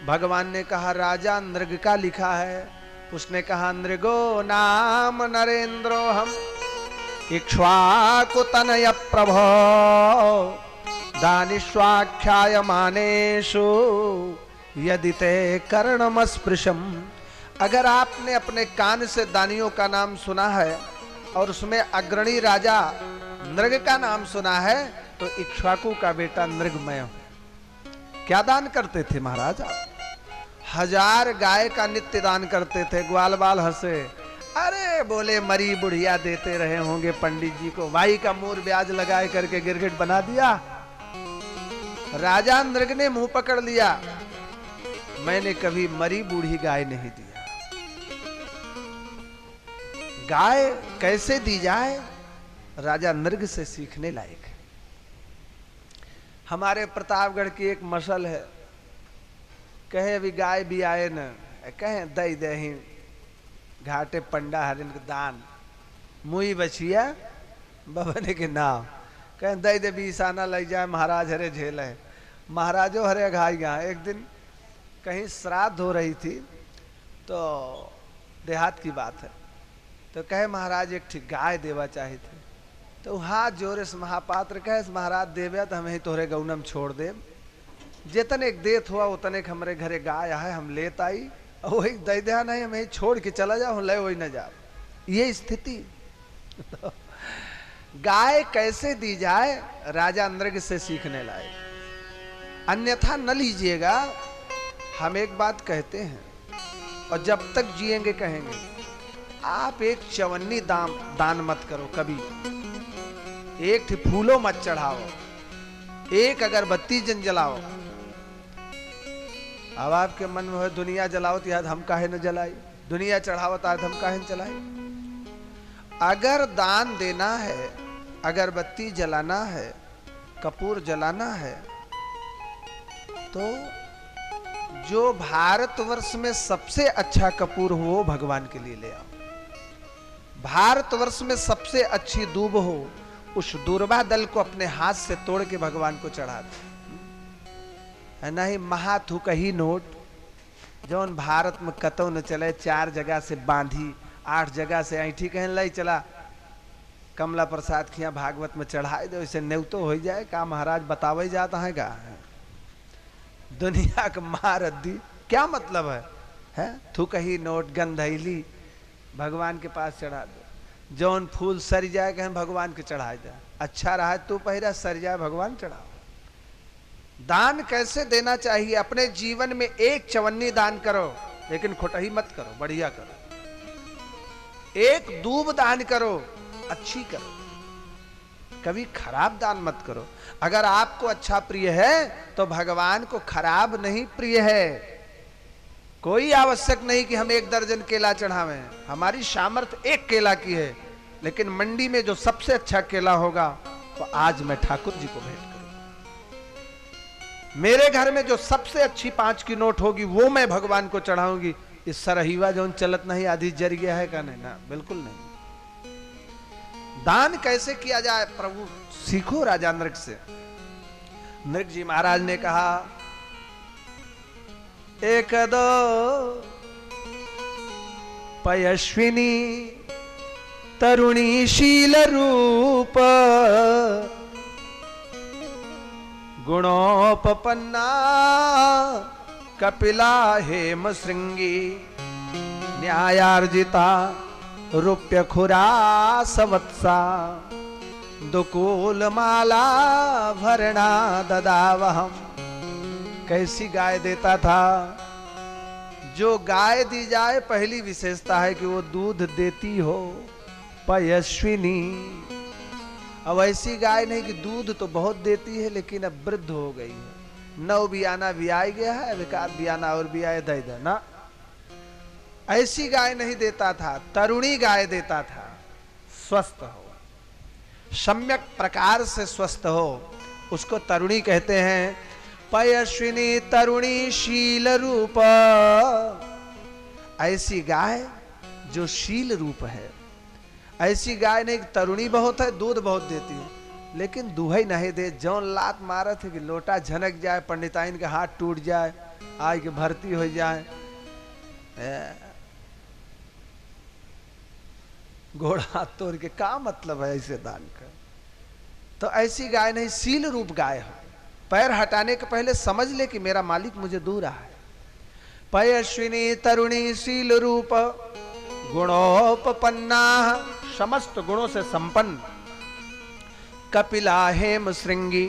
Speaker 1: भगवान ने कहा राजा नृग का लिखा है। उसने कहा नृगो नाम नरेंद्रो हम इक्ष्वाकु तनय प्रभो दानिष्वाख्याय मानेषु यदि ते कर्णमस्पृशम। अगर आपने अपने कान से दानियों का नाम सुना है और उसमें अग्रणी राजा नृग का नाम सुना है, तो इक्ष्वाकु का बेटा नृग मैं हूं। क्या दान करते थे महाराज आप? 1000 गाय का नित्य दान करते थे। ग्वाल बाल हंसे, अरे बोले मरी बुढ़िया देते रहे होंगे पंडित जी को, भाई का मूर ब्याज लगाए करके गिरगिट बना दिया। राजा नृग ने मुंह पकड़ लिया, मैंने कभी मरी बूढ़ी गाय नहीं दिया। गाय कैसे दी जाए, राजा नृग से सीखने लायक है। हमारे प्रतापगढ़ की एक मसल है, कहे अभी गाय भी आए न, कहे दई दही घाटे पंडा हरिन के दान मुई बचिया बबने के नाम, कहे दई दे बीसाना लग जाए महाराज हरे झेल है। महाराजो हरे घाई गया। एक दिन कहीं श्राद्ध हो रही थी, तो देहात की बात है, तो कहे महाराज एक ठीक गाय देवा चाहे थे। तो हाथ जोरे से महापात्र कहे महाराज देवे तो हमें तोहरे गौनम छोड़ दे, जितने एक देत हुआ उतने हमारे घरे गाय है, हम लेत आई, वही दे दिया नहीं, हमें छोड़ के चला जाओ, ले वही न जाओ, ये स्थिति। गाय कैसे दी जाए, राजा नृग से सीखने लाए, अन्यथा न लीजिएगा। हम एक बात कहते हैं और जब तक जिएंगे कहेंगे, आप एक चवन्नी दान मत करो कभी, एक फूलो मत चढ़ाओ, एक अगरबत्ती जन जलाओ। अब आपके मन में हो दुनिया जलाओ तो याद हम काहे न जलाई, दुनिया चढ़ाओ तो हम काहे न चलाई। अगर दान देना है, अगरबत्ती जलाना है, कपूर जलाना है, तो जो भारतवर्ष में सबसे अच्छा कपूर हो भगवान के लिए ले आओ। भारतवर्ष में सबसे अच्छी दूब हो, उस दूर्वा दल को अपने हाथ से तोड़ के भगवान को चढ़ा दे। नहीं महाथु कही नोट जौन भारत में कतौ न चले, 4 जगह से बांधी 8 जगह से ऐठी कहन लाई चला, कमला प्रसाद खिया भागवत में चढ़ाए दो, इसे नेवतो हो जाए का महाराज बतावे जाता है का दुनिया का मार अद्दी क्या मतलब है थू कही नोट गंधैली भगवान के पास चढ़ा दो, जौन फूल सर जाए कहें भगवान के चढ़ाए दे, अच्छा रहा तू पहिरा, सर जाए भगवान चढ़ाओ। दान कैसे देना चाहिए? अपने जीवन में एक चवन्नी दान करो, लेकिन खोटही मत करो, बढ़िया करो। एक दूब दान करो, अच्छी करो, कभी खराब दान मत करो। अगर आपको अच्छा प्रिय है तो भगवान को खराब नहीं प्रिय है। कोई आवश्यक नहीं कि हम 1 दर्जन केला चढ़ावें, हमारी सामर्थ्य 1 केला की है, लेकिन मंडी में जो सबसे अच्छा केला होगा तो आज मैं ठाकुर जी को भेंट करूंगा। मेरे घर में जो सबसे अच्छी 5 की नोट होगी वो मैं भगवान को चढ़ाऊंगी। इस सरहीवा जो चलत नहीं आधी जर गया है का नहीं ना, बिल्कुल नहीं। दान कैसे किया जाए प्रभु सीखो राजा नृग से। नृग जी महाराज ने कहा, एक दो पयस्विनी तरुणी शील रूप गुणोपपन्ना कपिला हेम श्रृंगी न्यायार्जिता रूप्य खुरा सवत्सा दुकूल माला भरणा ददावहम। कैसी गाय देता था? जो गाय दी जाए पहली विशेषता है कि वो दूध देती हो, पयस्विनी। अब ऐसी गाय नहीं कि दूध तो बहुत देती है लेकिन अब वृद्ध हो गई है, 9 बियाना बियाई गया है, अब 1 बियाना और बियाए दे देना, ऐसी गाय नहीं देता था। तरुणी गाय देता था, स्वस्थ हो, सम्यक प्रकार से स्वस्थ हो, उसको तरुणी कहते हैं। पयस्विनी तरुणी शील रूप, ऐसी गाय जो शील रूप है। ऐसी गाय नहीं तरुणी बहुत है, दूध बहुत देती है, लेकिन दुहई नहीं दे। जौन लात मारत है कि लोटा झनक जाए, पंडिताइन के हाथ टूट जाए, आय के भर्ती हो जाए, घोड़ा हाथ तोड़ के का मतलब है ऐसे दान कर? तो ऐसी गाय नहीं, शील रूप गाय हो। पैर हटाने के पहले समझ ले कि मेरा मालिक मुझे दूर रहा है। पयस्विनी तरुणी शील रूप गुणोपपन्ना, समस्त गुणों से संपन्न। कपिला हेम श्रृंगी,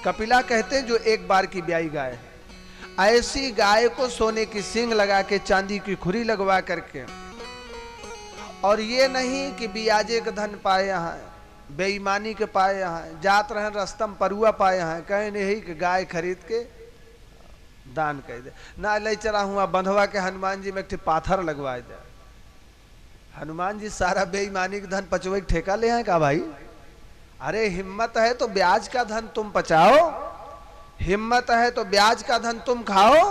Speaker 1: कपिला कहते हैं जो 1 बार की ब्याई गाय है। ऐसी गाय को सोने की सींग लगा के, चांदी की खुरी लगवा करके, और ये नहीं कि बियाजे का धन पाए यहाँ, बेईमानी के पाए यहाँ, जात रहे रस्तम परुआ पाए यहाँ, कहे नहीं कि गाय खरीद के दान कर दे ना। ले चला हुआ बंधवा के हनुमान जी में एक पाथर लगवा दे। हनुमान जी सारा बेईमानी का धन पचवे ठेका ले आए का भाई? अरे हिम्मत है तो ब्याज का धन तुम पचाओ, हिम्मत है तो ब्याज का धन तुम खाओ,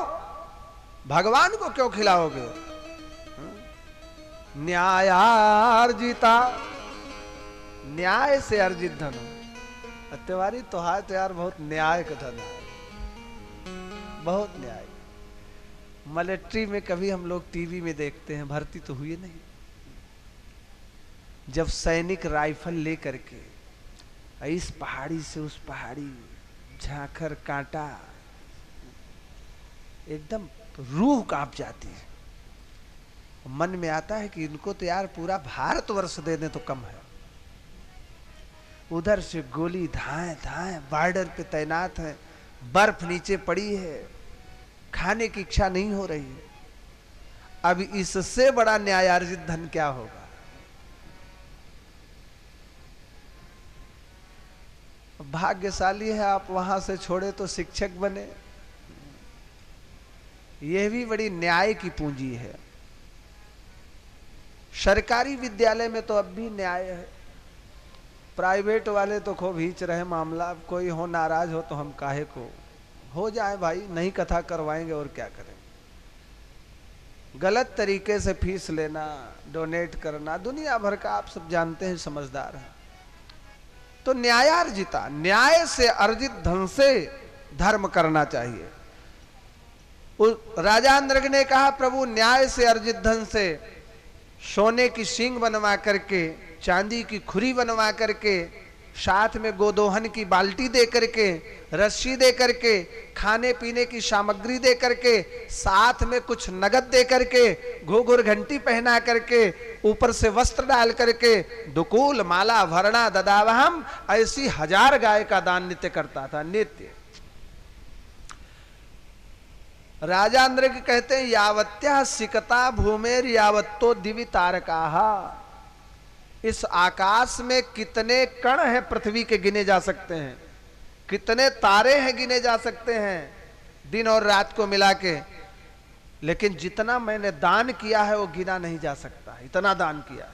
Speaker 1: भगवान को क्यों खिलाओगे? न्यायार्जिता, न्याय से अर्जित धन। तिवारी तोहार तो यार बहुत न्याय का धन है, बहुत न्याय। मिलिट्री में कभी हम लोग टीवी में देखते हैं, भर्ती तो हुई नहीं, जब सैनिक राइफल लेकर के इस पहाड़ी से उस पहाड़ी झांखर कांटा, एकदम रूह कांप जाती है। मन में आता है कि इनको तो यार पूरा भारतवर्ष दे दें तो कम है। उधर से गोली धाए धाए बॉर्डर पे तैनात है, बर्फ नीचे पड़ी है, खाने की इच्छा नहीं हो रही है। अब इससे बड़ा न्यायार्जित धन क्या होगा? भाग्यशाली है आप वहां से छोड़े तो शिक्षक बने, यह भी बड़ी न्याय की पूंजी है। सरकारी विद्यालय में तो अब भी न्याय है, प्राइवेट वाले तो खूब खींच रहे मामला। अब कोई हो नाराज हो तो हम काहे को हो जाए भाई, नहीं कथा करवाएंगे और क्या करें। गलत तरीके से फीस लेना, डोनेट करना, दुनिया भर का आप सब जानते हैं, समझदार हैं। तो न्यायार्जिता, न्याय से अर्जित धन से धर्म करना चाहिए। राजा नृग ने कहा प्रभु न्याय से अर्जित धन से सोने की सींग बनवा करके, चांदी की खुरी बनवा करके, साथ में गोदोहन की बाल्टी दे करके, रस्सी दे करके, खाने पीने की सामग्री दे करके, साथ में कुछ नगद दे करके, घुंघरू घंटी पहना करके, ऊपर से वस्त्र डाल करके, दुकूल माला भरणा ददावहम, ऐसी 1000 गाय का दान नित्य करता था। नित्य। राजा नृग कहते हैं यावत्या सिकता भूमेर यावत्तो दिवि तारकाः। इस आकाश में कितने कण हैं पृथ्वी के गिने जा सकते हैं, कितने तारे हैं गिने जा सकते हैं दिन और रात को मिला के, लेकिन जितना मैंने दान किया है वो गिना नहीं जा सकता, इतना दान किया है।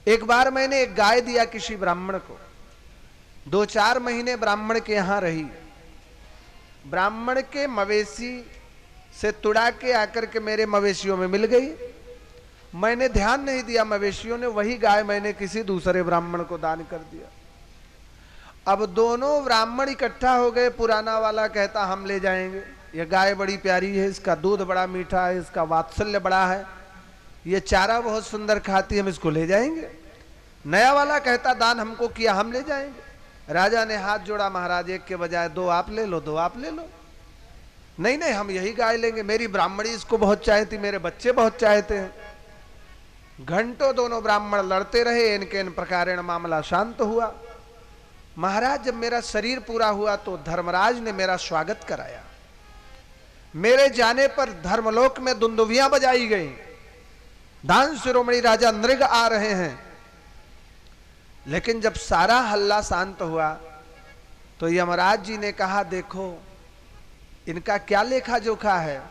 Speaker 1: एक बार मैंने एक गाय दिया किसी ब्राह्मण को, 2-4 महीने ब्राह्मण के यहां रही। ब्राह्मण के मवेशी से तुड़ा के आकर के मेरे मवेशियों में मिल गई। मैंने ध्यान नहीं दिया, मवेशियों ने वही गाय मैंने किसी दूसरे ब्राह्मण को दान कर दिया। अब दोनों ब्राह्मण इकट्ठा हो गए। पुराना वाला कहता हम ले जाएंगे, यह गाय बड़ी प्यारी है, इसका दूध बड़ा मीठा है, इसका वात्सल्य बड़ा है, ये चारा बहुत सुंदर खाती है, हम इसको ले जाएंगे। नया वाला कहता दान हमको किया, हम ले जाएंगे। राजा ने हाथ जोड़ा, महाराज एक के बजाय 2 आप ले लो, 2 आप ले लो। नहीं नहीं, हम यही गाय लेंगे, मेरी ब्राह्मणी इसको बहुत चाहती, मेरे बच्चे बहुत चाहते हैं। घंटों दोनों ब्राह्मण लड़ते रहे। इनके इन प्रकारेण मामला शांत हुआ। महाराज जब मेरा शरीर पूरा हुआ तो धर्मराज ने मेरा स्वागत कराया। मेरे जाने पर धर्मलोक में दुंदुभियां बजाई गई। दान शिरोमणि राजा नृग आ रहे हैं। लेकिन जब सारा हल्ला शांत हुआ तो यमराज जी ने कहा देखो इनका क्या लेखा जोखा है।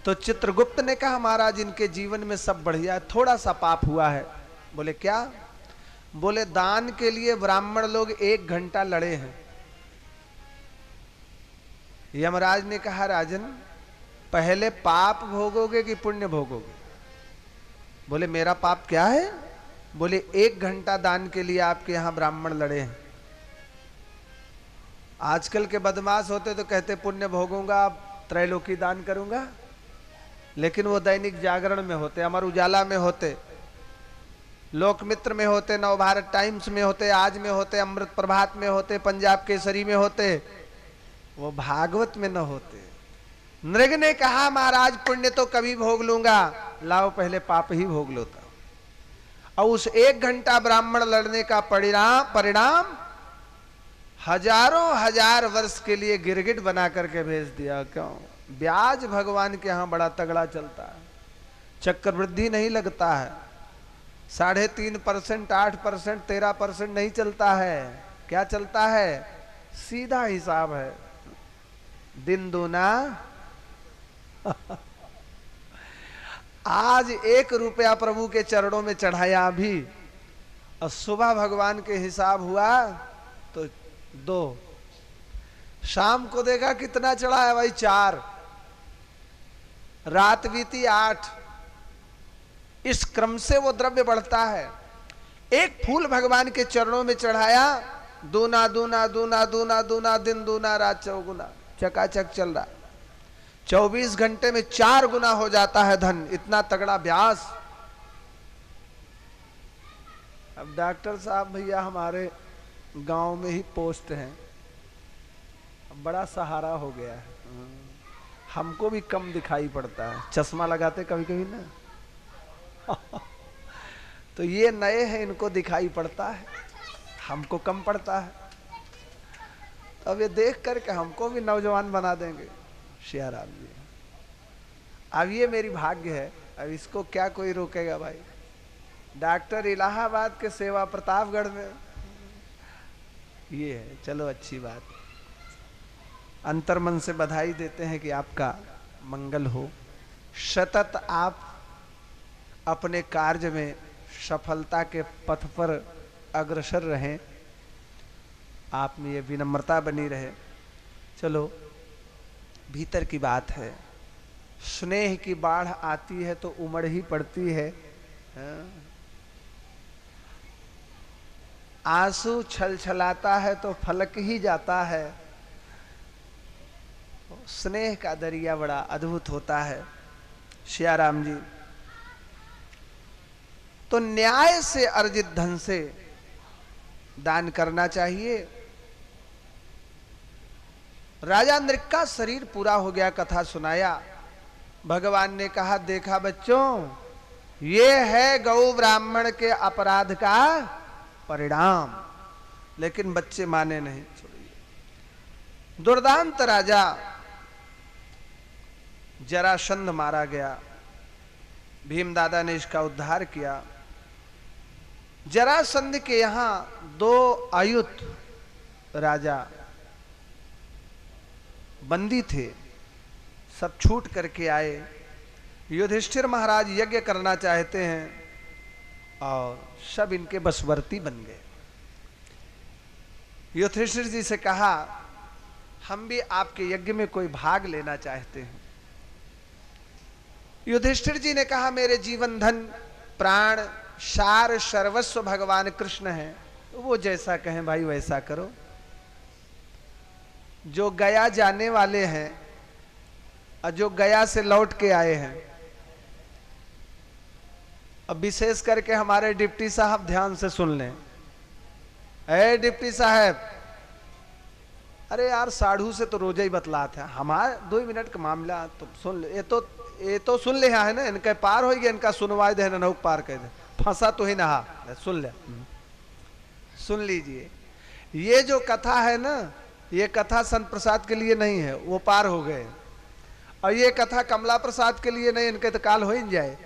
Speaker 1: तो चित्रगुप्त ने कहा महाराज इनके जीवन में सब बढ़िया है, थोड़ा सा पाप हुआ है। बोले क्या? बोले दान के लिए ब्राह्मण लोग 1 घंटा लड़े हैं। यमराज ने कहा राजन पहले पाप भोगोगे कि पुण्य भोगोगे? बोले मेरा पाप क्या है? बोले 1 घंटा दान के लिए आपके यहां ब्राह्मण लड़े हैं। आजकल के बदमाश होते तो कहते पुण्य भोगूंगा, त्रैलोकी दान करूंगा, लेकिन वो दैनिक जागरण में होते, अमर उजाला में होते, लोकमित्र में होते, नवभारत टाइम्स में होते, आज में होते, अमृत प्रभात में होते, पंजाब केसरी में होते, वो भागवत में न होते। नृग ने कहा महाराज पुण्य तो कभी भोग लूंगा, लाओ पहले पाप ही भोग लोता। और उस 1 घंटा ब्राह्मण लड़ने का परिणाम हजारों हजार वर्ष के लिए गिरगिट बना करके भेज दिया। क्यों? ब्याज भगवान के यहां बड़ा तगड़ा चलता है, चक्रवृद्धि नहीं लगता है, 3.5%, 8%, 13% नहीं चलता है। क्या चलता है? सीधा हिसाब है, दिन दूना। आज 1 रुपया प्रभु के चरणों में चढ़ाया अभी, और सुबह भगवान के हिसाब हुआ तो 2, शाम को देखा कितना चढ़ा है भाई 4, रात बीती 8। इस क्रम से वो द्रव्य बढ़ता है। 1 फूल भगवान के चरणों में चढ़ाया, दूना दूना दूना दूना दूना, दिन दूना रात चौगुना, चकाचक चल रहा। 24 घंटे में 4 गुना हो जाता है धन, इतना तगड़ा ब्यास। अब डॉक्टर साहब भैया हमारे गांव में ही पोस्ट हैं, बड़ा सहारा हो गया है, हमको भी कम दिखाई पड़ता है, चश्मा लगाते कभी कभी ना। तो ये नए हैं, इनको दिखाई पड़ता है, हमको कम पड़ता है। अब ये देख करके हमको भी नौजवान बना देंगे सियाराम जी। अब ये मेरी भाग्य है, अब इसको क्या कोई रोकेगा भाई। डॉक्टर इलाहाबाद के सेवा प्रतापगढ़ में ये है, चलो अच्छी बात। अंतर्मन से बधाई देते हैं कि आपका मंगल हो, सतत आप अपने कार्य में सफलता के पथ पर अग्रसर रहें, आप में ये विनम्रता बनी रहे। चलो भीतर की बात है, स्नेह की बाढ़ आती है तो उमड़ ही पड़ती है। आंसू छलछलाता है तो फलक ही जाता है। स्नेह का दरिया बड़ा अद्भुत होता है। सियाराम जी तो न्याय से अर्जित धन से दान करना चाहिए। राजा नृक का शरीर पूरा हो गया, कथा सुनाया। भगवान ने कहा, देखा बच्चों, ये है गौ ब्राह्मण के अपराध का परिणाम। लेकिन बच्चे माने नहीं। दुर्दांत राजा जरासंध मारा गया। भीमदादा ने इसका उद्धार किया। जरासंध के यहां 2 आयुध राजा बंदी थे, सब छूट करके आए। युधिष्ठिर महाराज यज्ञ करना चाहते हैं और सब इनके बशवर्ती बन गए। युधिष्ठिर जी से कहा, हम भी आपके यज्ञ में कोई भाग लेना चाहते हैं। युधिष्ठिर जी ने कहा, मेरे जीवन धन प्राण सार सर्वस्व भगवान कृष्ण हैं, वो जैसा कहें भाई वैसा करो। जो गया जाने वाले हैं और जो गया से लौट के आए हैं, अब विशेष करके हमारे डिप्टी साहब ध्यान से सुन लें। ए डिप्टी साहब, अरे यार साढ़ू से तो रोजा ही बतलाते हैं, हमारे 2 मिनट का मामला तो सुन ले। ये तो सुन ले है ना, इनके पार हो गया, इनका सुनवाई दे नौक पार कर दे, फंसा तो ही नहा। सुन ले, सुन लीजिए। ये जो कथा है ना, ये कथा संत प्रसाद के लिए नहीं है, वो पार हो गए। और ये कथा कमला प्रसाद के लिए नहीं, इनके तो काल हो ही जाए।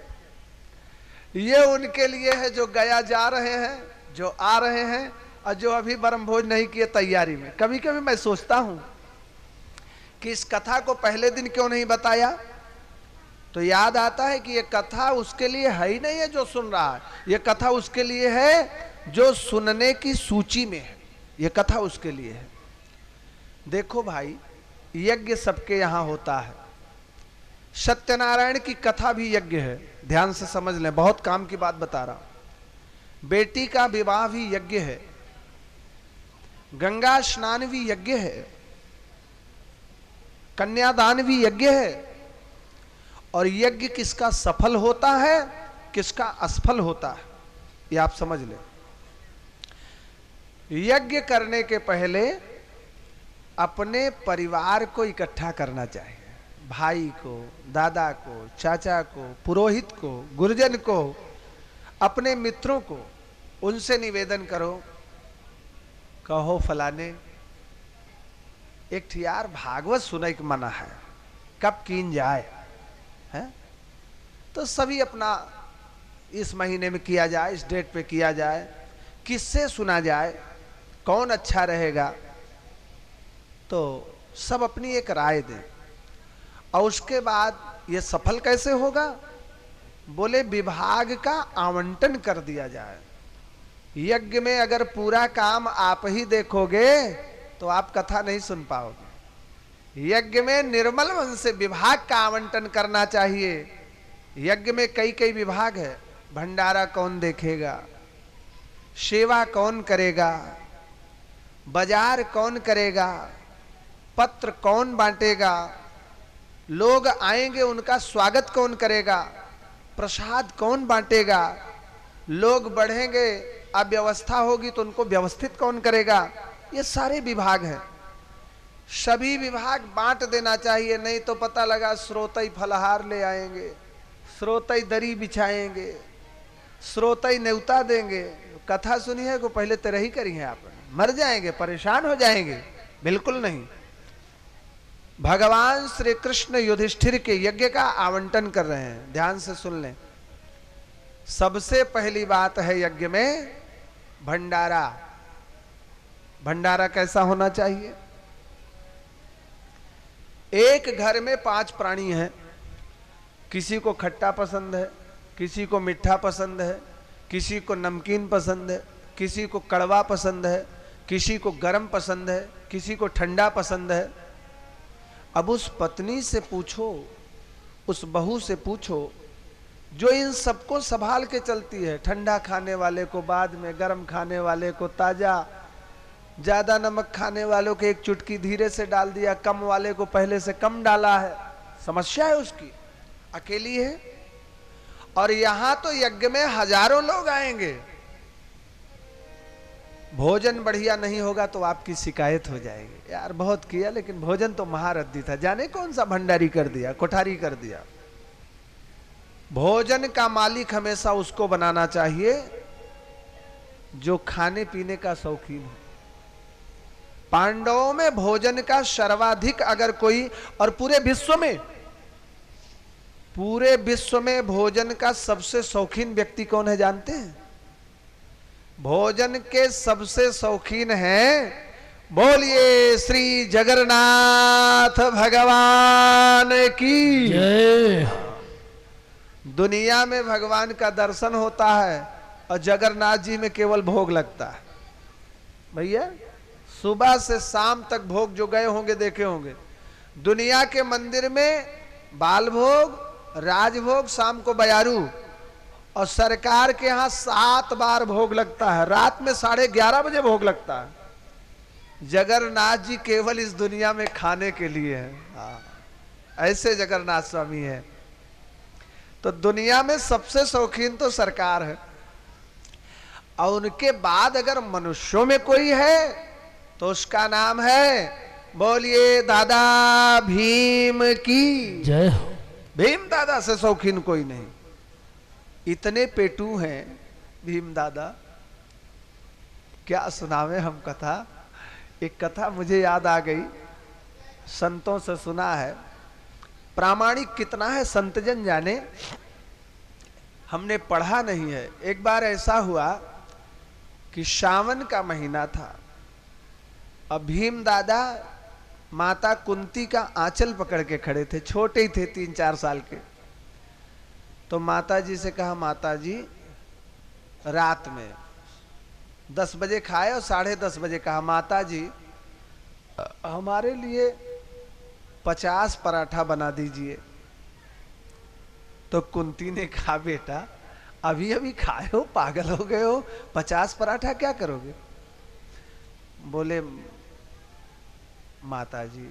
Speaker 1: ये उनके लिए है जो गया जा रहे हैं, जो आ रहे हैं और जो अभी ब्रह्म भोज नहीं किए तैयारी में। कभी कभी मैं सोचता हूं कि इस कथा को पहले दिन क्यों नहीं बताया, तो याद आता है कि ये कथा उसके लिए है ही नहीं है जो सुन रहा है, ये कथा उसके लिए है जो सुनने की सूची में है। ये कथा उसके लिए है। देखो भाई, यज्ञ सबके यहां होता है। सत्यनारायण की कथा भी यज्ञ है, ध्यान से समझ लें, बहुत काम की बात बता रहा हूं। बेटी का विवाह भी यज्ञ है, गंगा स्नान भी यज्ञ है, कन्यादान भी यज्ञ है। और यज्ञ किसका सफल होता है, किसका असफल होता है, ये आप समझ लें। यज्ञ करने के पहले अपने परिवार को इकट्ठा करना चाहिए। भाई को, दादा को, चाचा को, पुरोहित को, गुरुजन को, अपने मित्रों को, उनसे निवेदन करो, कहो फलाने एक यार भागवत सुने के मना है, कब कीन जाए है? तो सभी अपना इस महीने में किया जाए, इस डेट पे किया जाए, किससे सुना जाए, कौन अच्छा रहेगा, तो सब अपनी एक राय दें। और उसके बाद ये सफल कैसे होगा, बोले विभाग का आवंटन कर दिया जाए। यज्ञ में अगर पूरा काम आप ही देखोगे तो आप कथा नहीं सुन पाओगे। यज्ञ में निर्मल मन से विभाग का आवंटन करना चाहिए। यज्ञ में कई कई विभाग है, भंडारा कौन देखेगा, सेवा कौन करेगा, बाजार कौन करेगा, पत्र कौन बांटेगा, लोग आएंगे उनका स्वागत कौन करेगा, प्रसाद कौन बांटेगा, लोग बढ़ेंगे अव्यवस्था होगी तो उनको व्यवस्थित कौन करेगा। ये सारे विभाग हैं, सभी विभाग बांट देना चाहिए। नहीं तो पता लगा श्रोतई फलहार ले आएंगे, श्रोतई दरी बिछाएंगे, श्रोतई न्योता देंगे। कथा सुनी है को पहले तरह ही करी है, आप मर जाएंगे, परेशान हो जाएंगे। बिल्कुल नहीं। भगवान श्री कृष्ण युधिष्ठिर के यज्ञ का आवंटन कर रहे हैं, ध्यान से सुन लें। सबसे पहली बात है यज्ञ में भंडारा। भंडारा कैसा होना चाहिए, एक घर में 5 प्राणी हैं, किसी को खट्टा पसंद है, किसी को मीठा पसंद है, किसी को नमकीन पसंद है, किसी को कड़वा पसंद है, किसी को गर्म पसंद है, किसी को ठंडा पसंद है। अब उस पत्नी से पूछो, उस बहू से पूछो जो इन सबको संभाल के चलती है, ठंडा खाने वाले को बाद में, गर्म खाने वाले को ताजा, ज्यादा नमक खाने वालों को एक चुटकी धीरे से डाल दिया, कम वाले को पहले से कम डाला है। समस्या है उसकी, अकेली है। और यहां तो यज्ञ में हजारों लोग आएंगे, भोजन बढ़िया नहीं होगा तो आपकी शिकायत हो जाएगी, यार बहुत किया लेकिन भोजन तो महारथी था, जाने कौन सा भंडारी कर दिया, कोठारी कर दिया। भोजन का मालिक हमेशा उसको बनाना चाहिए जो खाने पीने का शौकीन हो। पांडवों में भोजन का सर्वाधिक अगर कोई, और पूरे विश्व में भोजन का सबसे शौकीन व्यक्ति कौन है जानते हैं? भोजन के सबसे शौकीन हैं, बोलिए श्री जगन्नाथ भगवान की
Speaker 2: जय।
Speaker 1: दुनिया में भगवान का दर्शन होता है और जगन्नाथ जी में केवल भोग लगता है। भैया सुबह से शाम तक भोग जो गए होंगे देखे होंगे, दुनिया के मंदिर में बाल भोग, राजभोग, शाम को बयारू, और सरकार के यहां 7 बार भोग लगता है, रात में 11:30 बजे भोग लगता है। जगन्नाथ जी केवल इस दुनिया में खाने के लिए है। ऐसे जगन्नाथ स्वामी है। तो दुनिया में सबसे शौकीन तो सरकार है, और उनके बाद अगर मनुष्यों में कोई है तो उसका नाम है, बोलिए दादा भीम की
Speaker 2: जय हो।
Speaker 1: भीम दादा से शौकीन कोई नहीं। इतने पेटू हैं भीम दादा, क्या सुनावे हम कथा। एक कथा मुझे याद आ गई, संतों से सुना है, प्रामाणिक कितना है संतजन जाने, हमने पढ़ा नहीं है। एक बार ऐसा हुआ कि सावन का महीना था, अब भीम दादा माता कुंती का आंचल पकड़ के खड़े थे, छोटे ही थे 3-4 साल के। तो माता जी से कहा, माता जी रात में 10 बजे खाए और 10:30 बजे कहा, माता जी हमारे लिए 50 पराठा बना दीजिए। तो कुंती ने कहा, बेटा अभी अभी खाए हो, पागल हो गए हो, 50 पराठा क्या करोगे? बोले, माता जी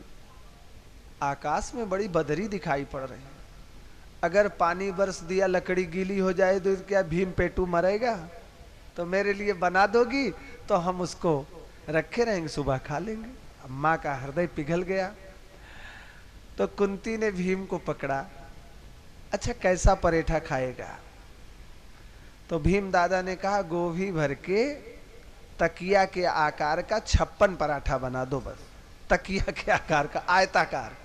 Speaker 1: आकाश में बड़ी बदरी दिखाई पड़ रही है, अगर पानी बरस दिया लकड़ी गीली हो जाए तो क्या भीम पेटू मरेगा? तो मेरे लिए बना दोगी तो हम उसको रखे रहेंगे, सुबह खा लेंगे। अम्मा का हृदय पिघल गया। तो कुंती ने भीम को पकड़ा, अच्छा कैसा पराठा खाएगा? तो भीम दादा ने कहा, गोभी भर के तकिया के आकार का 56 पराठा बना दो, बस तकिया के आकार का, आयताकार,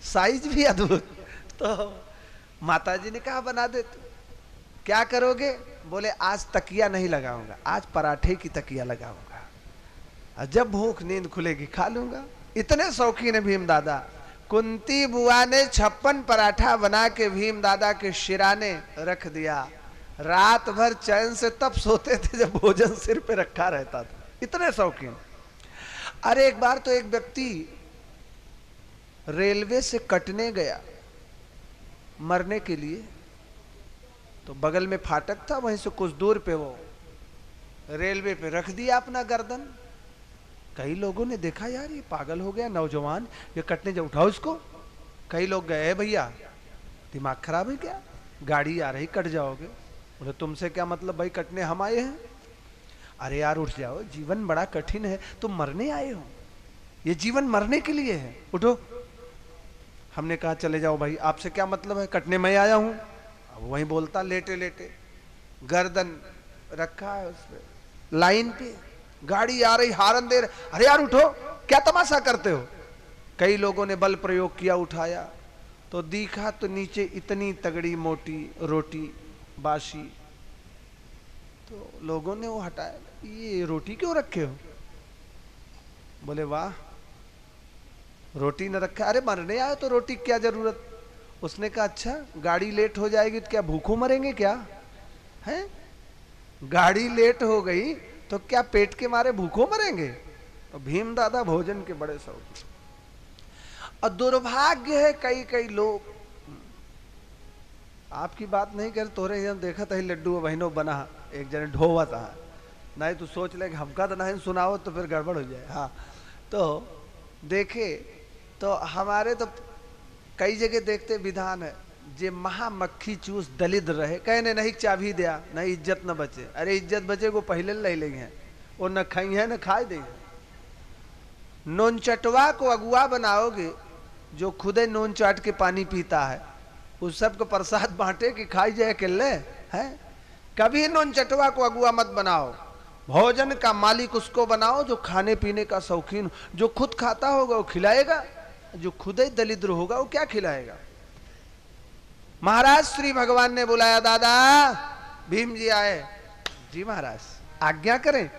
Speaker 1: साइज भी अद्भुत। तो माता जी ने कहा, बना दे। तो क्या करोगे? बोले, आज तकिया नहीं लगाऊंगा, आज पराठे की तकिया लगाऊंगा, और जब भूख नींद खुलेगी खा लूंगा। इतने शौकीन है भीम दादा। कुंती बुआ ने 56 पराठा बना के भीम दादा के शिराने रख दिया। रात भर चैन से तब सोते थे जब भोजन सिर पे रखा रहता था, इतने शौकीन। अरे एक बार तो एक व्यक्ति रेलवे से कटने गया मरने के लिए, तो बगल में फाटक था, वहीं से कुछ दूर पे वो रेलवे पे रख दिया अपना गर्दन। कई लोगों ने देखा, यार ये पागल हो गया नौजवान, ये कटने जा, उठाओ इसको। कई लोग गए, भैया दिमाग खराब है क्या, गाड़ी आ रही कट जाओगे। बोले, तुमसे क्या मतलब भाई, कटने हम आए हैं। अरे यार उठ जाओ, जीवन बड़ा कठिन है, तुम मरने आए हो, ये जीवन मरने के लिए है, उठो। हमने कहा चले जाओ भाई, आपसे क्या मतलब है, कटने मैं आया हूं। अब वहीं बोलता, लेटे लेटे गर्दन रखा है उसपे, लाइन पे गाड़ी आ रही, हारन दे रहे, अरे यार उठो, क्या तमाशा करते हो। कई लोगों ने बल प्रयोग किया, उठाया तो देखा तो नीचे इतनी तगड़ी मोटी रोटी बासी। तो लोगों ने वो हटाया, ये रोटी क्यों रखे हो? बोले, वाह रोटी न रखा, अरे मरने आए तो रोटी क्या जरूरत। उसने कहा, अच्छा गाड़ी लेट हो जाएगी तो क्या भूखों मरेंगे क्या हैं? गाड़ी लेट हो गई तो क्या पेट के मारे भूखों मरेंगे? तो भीम दादा भोजन के बड़े शौकीन। और दुर्भाग्य है कई लोग, आपकी बात नहीं कर, तोरे यहाँ देखा था लड्डू बहनों बना, एक जने ढोवा था, नहीं तो सोच ले हमका तो नहीं सुनाओ तो फिर गड़बड़ हो जाए। हाँ, तो देखे तो हमारे तो कई जगह देखते विधान है, जे महामक्खी चूस दलिद्र रहे, कहने नहीं चाबी दिया नहीं इज्जत न बचे। अरे इज्जत बचे को पहले ले लेंगे, वो न खाई है न खाए देंगे। नून चटवा को अगुआ बनाओगे जो खुदे नून चाट के पानी पीता है, उस सबको प्रसाद बांटे कि खाई जाए अकेले है। कभी नून चटवा को अगुआ मत बनाओ, भोजन का मालिक उसको बनाओ जो खाने पीने का शौकीन। जो खुद खाता होगा वो खिलाएगा, जो खुद ही दरिद्र होगा वो क्या खिलाएगा। महाराज श्री भगवान ने बुलाया, दादा भीम जी आए। जी महाराज आज्ञा करें।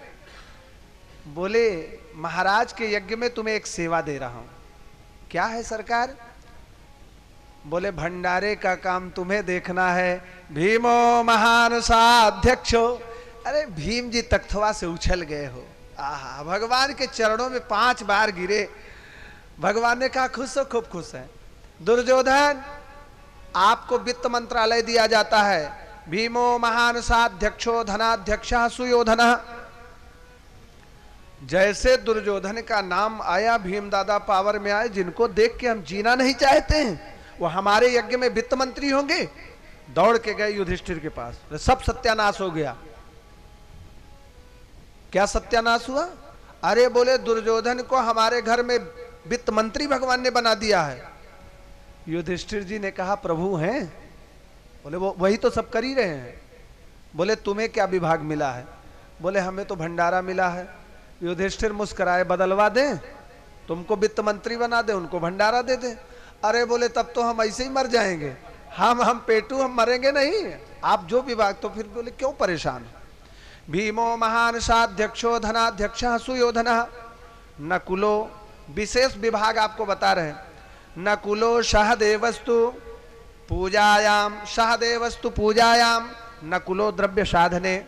Speaker 1: बोले महाराज के यज्ञ में तुम्हें एक सेवा दे रहा हूं। क्या है सरकार? बोले भंडारे का काम तुम्हें देखना है। भीमो महान साध्यक्षो। अरे भीम जी तख्तवा से उछल गए हो। आहा, भगवान के चरणों में 5 बार गिरे। भगवान ने कहा खुश हो, खूब खुश है। दुर्योधन आपको वित्त मंत्रालय दिया जाता है। भीमो महान साध्यक्षो धनाध्यक्ष सुयोधन। जैसे दुर्योधन का नाम आया, भीम दादा पावर में आए, जिनको देख के हम जीना नहीं चाहते हैं, वो हमारे यज्ञ में वित्त मंत्री होंगे। दौड़ के गए युधिष्ठिर के पास, सब सत्यानाश हो गया। क्या सत्यानाश हुआ? अरे बोले दुर्योधन को हमारे घर में वित्त मंत्री भगवान ने बना दिया है। युधिष्ठिर जी ने कहा प्रभु हैं? बोले वो वही तो सब कर ही रहे हैं। बोले तुम्हें क्या विभाग मिला है? बोले हमें तो भंडारा मिला है। युधिष्ठिर मुस्कुराए, बदलवा दें, तुमको वित्त मंत्री बना दे, उनको भंडारा दे दे। अरे बोले तब तो हम ऐसे ही मर जाएंगे, हम पेटू, हम मरेंगे नहीं, आप जो विभाग। तो फिर बोले क्यों परेशान? भीमो महान साध्यक्षो धनाध्यक्ष सुयोधन। नकुलो, विशेष विभाग आपको बता रहे हैं। नकुलो सहदेवस्तु पूजायाम, सहदेवस्तु पूजायाम, नकुलो द्रव्य साधने।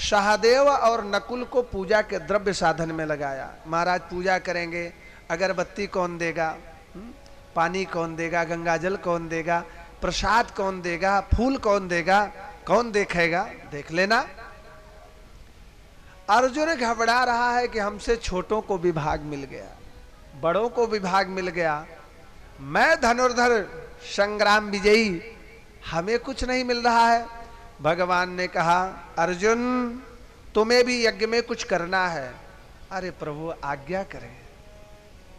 Speaker 1: सहदेव और नकुल को पूजा के द्रव्य साधन में लगाया। महाराज पूजा करेंगे, अगरबत्ती कौन देगा, पानी कौन देगा, गंगाजल कौन देगा, प्रसाद कौन देगा, फूल कौन देगा, कौन देखेगा, देख लेना। अर्जुन घबरा रहा है कि हमसे छोटों को विभाग मिल गया, बड़ों को विभाग मिल गया, मैं धनुर्धर संग्राम विजयी, हमें कुछ नहीं मिल रहा है। भगवान ने कहा अर्जुन तुम्हें भी यज्ञ में कुछ करना है। अरे प्रभु आज्ञा करें,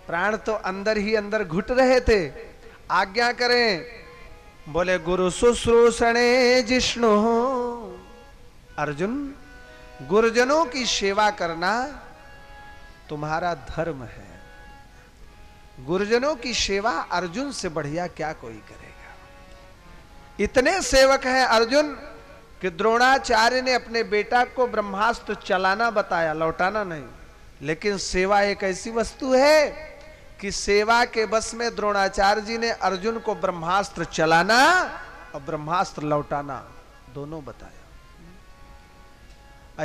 Speaker 1: प्राण तो अंदर ही अंदर घुट रहे थे, आज्ञा करें। बोले गुरु शुश्रूषणे जिष्णु। अर्जुन गुरुजनों की सेवा करना तुम्हारा धर्म है। गुरुजनों की सेवा अर्जुन से बढ़िया क्या कोई करेगा। इतने सेवक हैं अर्जुन कि द्रोणाचार्य ने अपने बेटा को ब्रह्मास्त्र चलाना बताया, लौटाना नहीं। लेकिन सेवा एक ऐसी वस्तु है कि सेवा के बस में द्रोणाचार्य जी ने अर्जुन को ब्रह्मास्त्र चलाना और ब्रह्मास्त्र लौटाना दोनों बताया।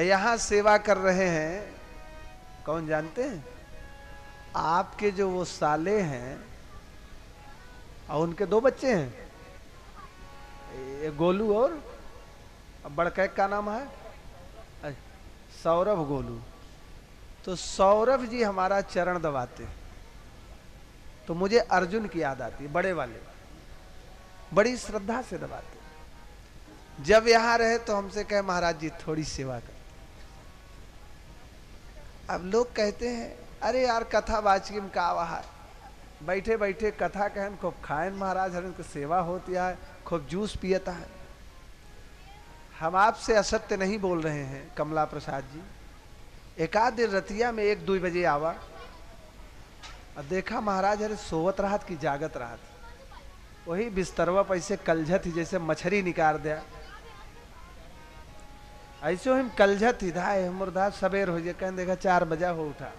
Speaker 1: यहां सेवा कर रहे हैं कौन जानते हैं? आपके जो वो साले हैं और उनके 2 बच्चे हैं, ये गोलू और बड़का का नाम है सौरभ गोलू। तो सौरभ जी हमारा चरण दबाते, तो मुझे अर्जुन की याद आती है, बड़े वाले बड़ी श्रद्धा से दबाते। जब यहां रहे तो हमसे कहे महाराज जी थोड़ी सेवा कर। अब लोग कहते हैं अरे यार कथा बाचकी में का वहा बैठे बैठे कथा कहन खूब खायन महाराज हरन को सेवा होती है, खूब जूस पियता है। हम आपसे असत्य नहीं बोल रहे हैं कमला प्रसाद जी। एकाध दिन रतिया में 1-2 बजे आवा और देखा महाराज अरे सोवत राहत की जागत राहत, वही बिस्तरवा पैसे कलझत ही जैसे मछली निकाल दिया, ऐसे हम कलझत ही धाए मुर्दा सवेर हो जाए। कहें देखा 4 बजा हो उठा।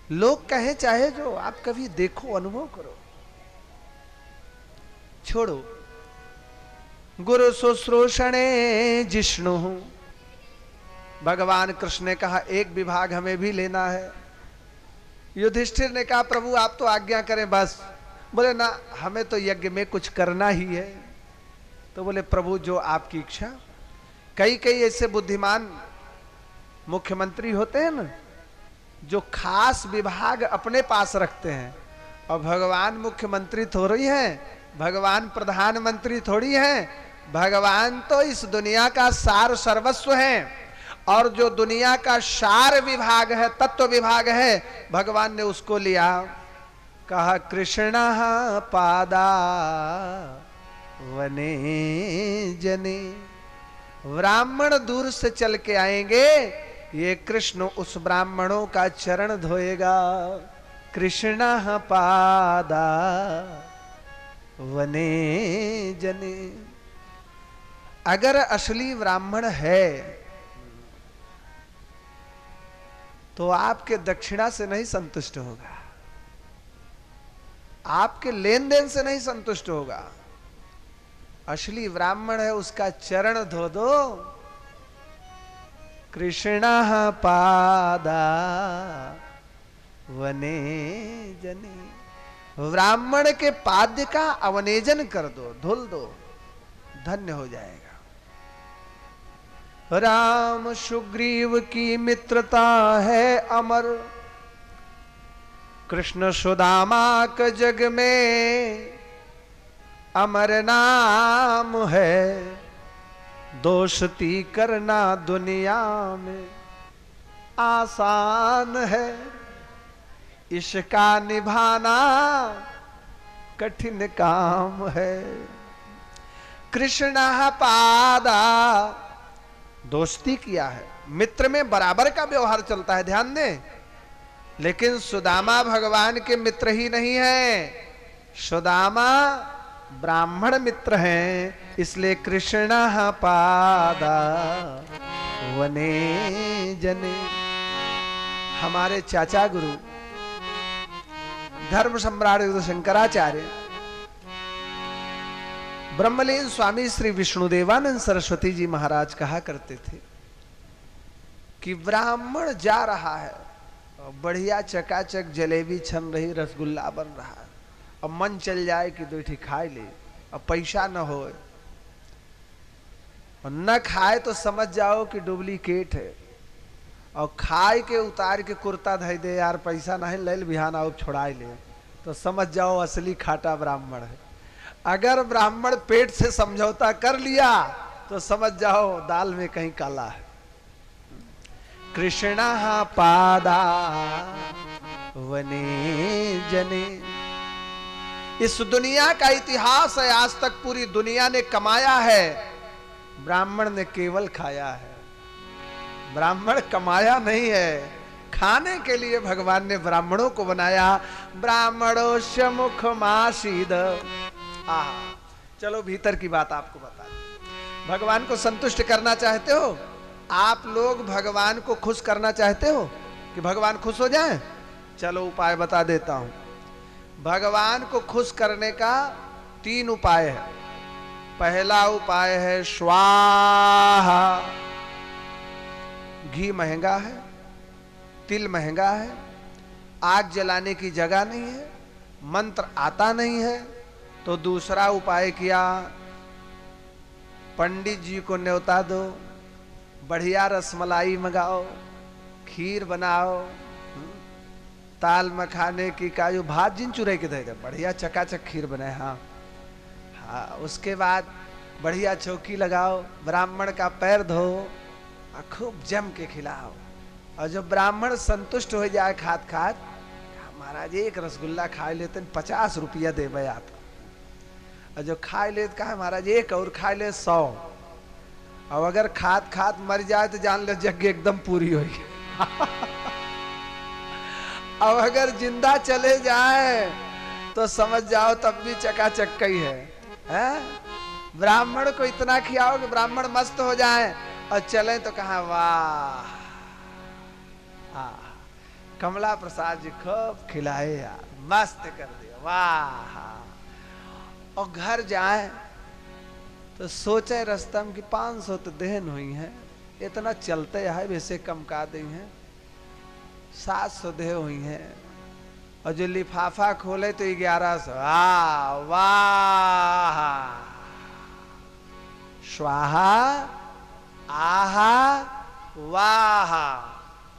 Speaker 1: लोग कहे चाहे जो, आप कभी देखो अनुभव करो, छोड़ो। गुरु शुश्रूषणे जिष्णु। भगवान कृष्ण ने कहा एक विभाग हमें भी लेना है। युधिष्ठिर ने कहा प्रभु आप तो आज्ञा करें बस। बोले ना हमें तो यज्ञ में कुछ करना ही है। तो बोले प्रभु जो आपकी इच्छा। कई ऐसे बुद्धिमान मुख्यमंत्री होते हैं ना जो खास विभाग अपने पास रखते हैं, और भगवान मुख्यमंत्री थोड़ी हैं भगवान प्रधानमंत्री थोड़ी हैं, भगवान तो इस दुनिया का सार सर्वस्व है। और जो दुनिया का सार विभाग है, तत्व विभाग है, भगवान ने उसको लिया। कहा कृष्ण पादा वने जने, ब्राह्मण दूर से चल के आएंगे, ये कृष्ण उस ब्राह्मणों का चरण धोएगा। कृष्ण पादा वने जने। अगर असली ब्राह्मण है तो आपके दक्षिणा से नहीं संतुष्ट होगा, आपके लेन देन से नहीं संतुष्ट होगा। असली ब्राह्मण है, उसका चरण धो दो। कृष्ण पादा वने जने, ब्राह्मण के पाद्य का अवनेजन कर दो, धुल दो, धन्य हो जाएगा। राम सुग्रीव की मित्रता है अमर, कृष्ण सुदामा के जग में अमर नाम है। दोस्ती करना दुनिया में आसान है, इसका निभाना कठिन काम है। कृष्ण पादा, दोस्ती किया है, मित्र में बराबर का व्यवहार चलता है, ध्यान दें। लेकिन सुदामा भगवान के मित्र ही नहीं है, सुदामा ब्राह्मण मित्र हैं, इसलिए कृष्ण पादा वने जने। हमारे चाचा गुरु धर्म सम्राट शंकराचार्य ब्रह्मलीन स्वामी श्री विष्णुदेवानंद सरस्वती जी महाराज कहा करते थे कि ब्राह्मण जा रहा है, बढ़िया चकाचक जलेबी छन रही, रसगुल्ला बन रहा है, अब मन चल जाए कि दो खाए ले, अब पैसा न हो और न खाए तो समझ जाओ कि डुप्लीकेट है, और खाए के उतार के कुर्ता धई दे, यार पैसा नहीं ले बिहान आओ छोड़ाए ले, तो समझ जाओ असली खाटा ब्राह्मण है। अगर ब्राह्मण पेट से समझौता कर लिया तो समझ जाओ दाल में कहीं काला है। कृष्ण पादा वने जने। इस दुनिया का इतिहास है, आज तक पूरी दुनिया ने कमाया है, ब्राह्मण ने केवल खाया है। ब्राह्मण कमाया नहीं है, खाने के लिए भगवान ने ब्राह्मणों को बनाया। ब्राह्मणोस्य मुखमासीद। चलो भीतर की बात आपको बता दें। भगवान को संतुष्ट करना चाहते हो आप लोग, भगवान को खुश करना चाहते हो कि भगवान खुश हो जाएं? चलो उपाय बता देता हूं। भगवान को खुश करने का 3 उपाय है। पहला उपाय है स्वाहा। घी महंगा है, तिल महंगा है, आग जलाने की जगह नहीं है, मंत्र आता नहीं है, तो दूसरा उपाय किया, पंडित जी को न्योता दो, बढ़िया रसमलाई मंगाओ, खीर बनाओ, ताल मखाने की काजू भात जिन चुरे के दे दे, बढ़िया चकाचक खीर बनाए। हाँ, उसके बाद बढ़िया चौकी लगाओ, ब्राह्मण का पैर धो और खूब जम के खिलाओ। और जो ब्राह्मण संतुष्ट हो जाए खात खात, महाराज एक रसगुल्ला खा लेते 50 रुपया दे आप। और जो खा ले तो कहा महाराज एक और खा ले 100। और अगर खात खात मर जाए तो जान लो यज्ञ एकदम पूरी होगी। अब अगर जिंदा चले जाए तो समझ जाओ तब भी चकाचक ही है? ब्राह्मण को इतना खिलाओ कि ब्राह्मण मस्त हो जाए और चले तो कहा वाह, कमला प्रसाद जी खूब खिलाए यार, मस्त कर दिया, वाह। और घर जाए तो सोचे रस्तम की 500 तो देहन हुई है, इतना चलते है वैसे कम का दी है, 700 देह हुई है, और जो लिफाफा खोले तो 1100। वाह, स्वाहा आहा वाह,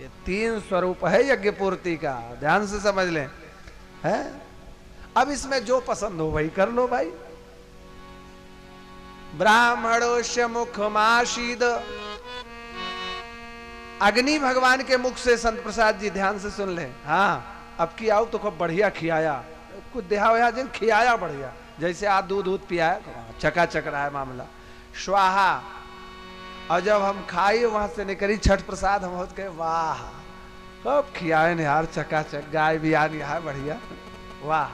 Speaker 1: ये 3 स्वरूप है यज्ञ पूर्ति का, ध्यान से समझ लें। है अब इसमें जो पसंद हो वही कर लो भाई। ब्राह्मणोस्य मुखमाशीद, अग्नि भगवान के मुख से संत प्रसाद जी ध्यान से सुन ले। हाँ अब की आओ तो खूब बढ़िया खियाया, कुछ देहा वहा जिन खियाया बढ़िया, जैसे आज दूध पियाया, चकाचक रहा है मामला। स्वाहा, और जब हम खाई वहां से निकली छठ प्रसाद, हम हो गए वाह, खूब खियाए ने यार चकाचक, गाय भी आ गया है बढ़िया, वाह।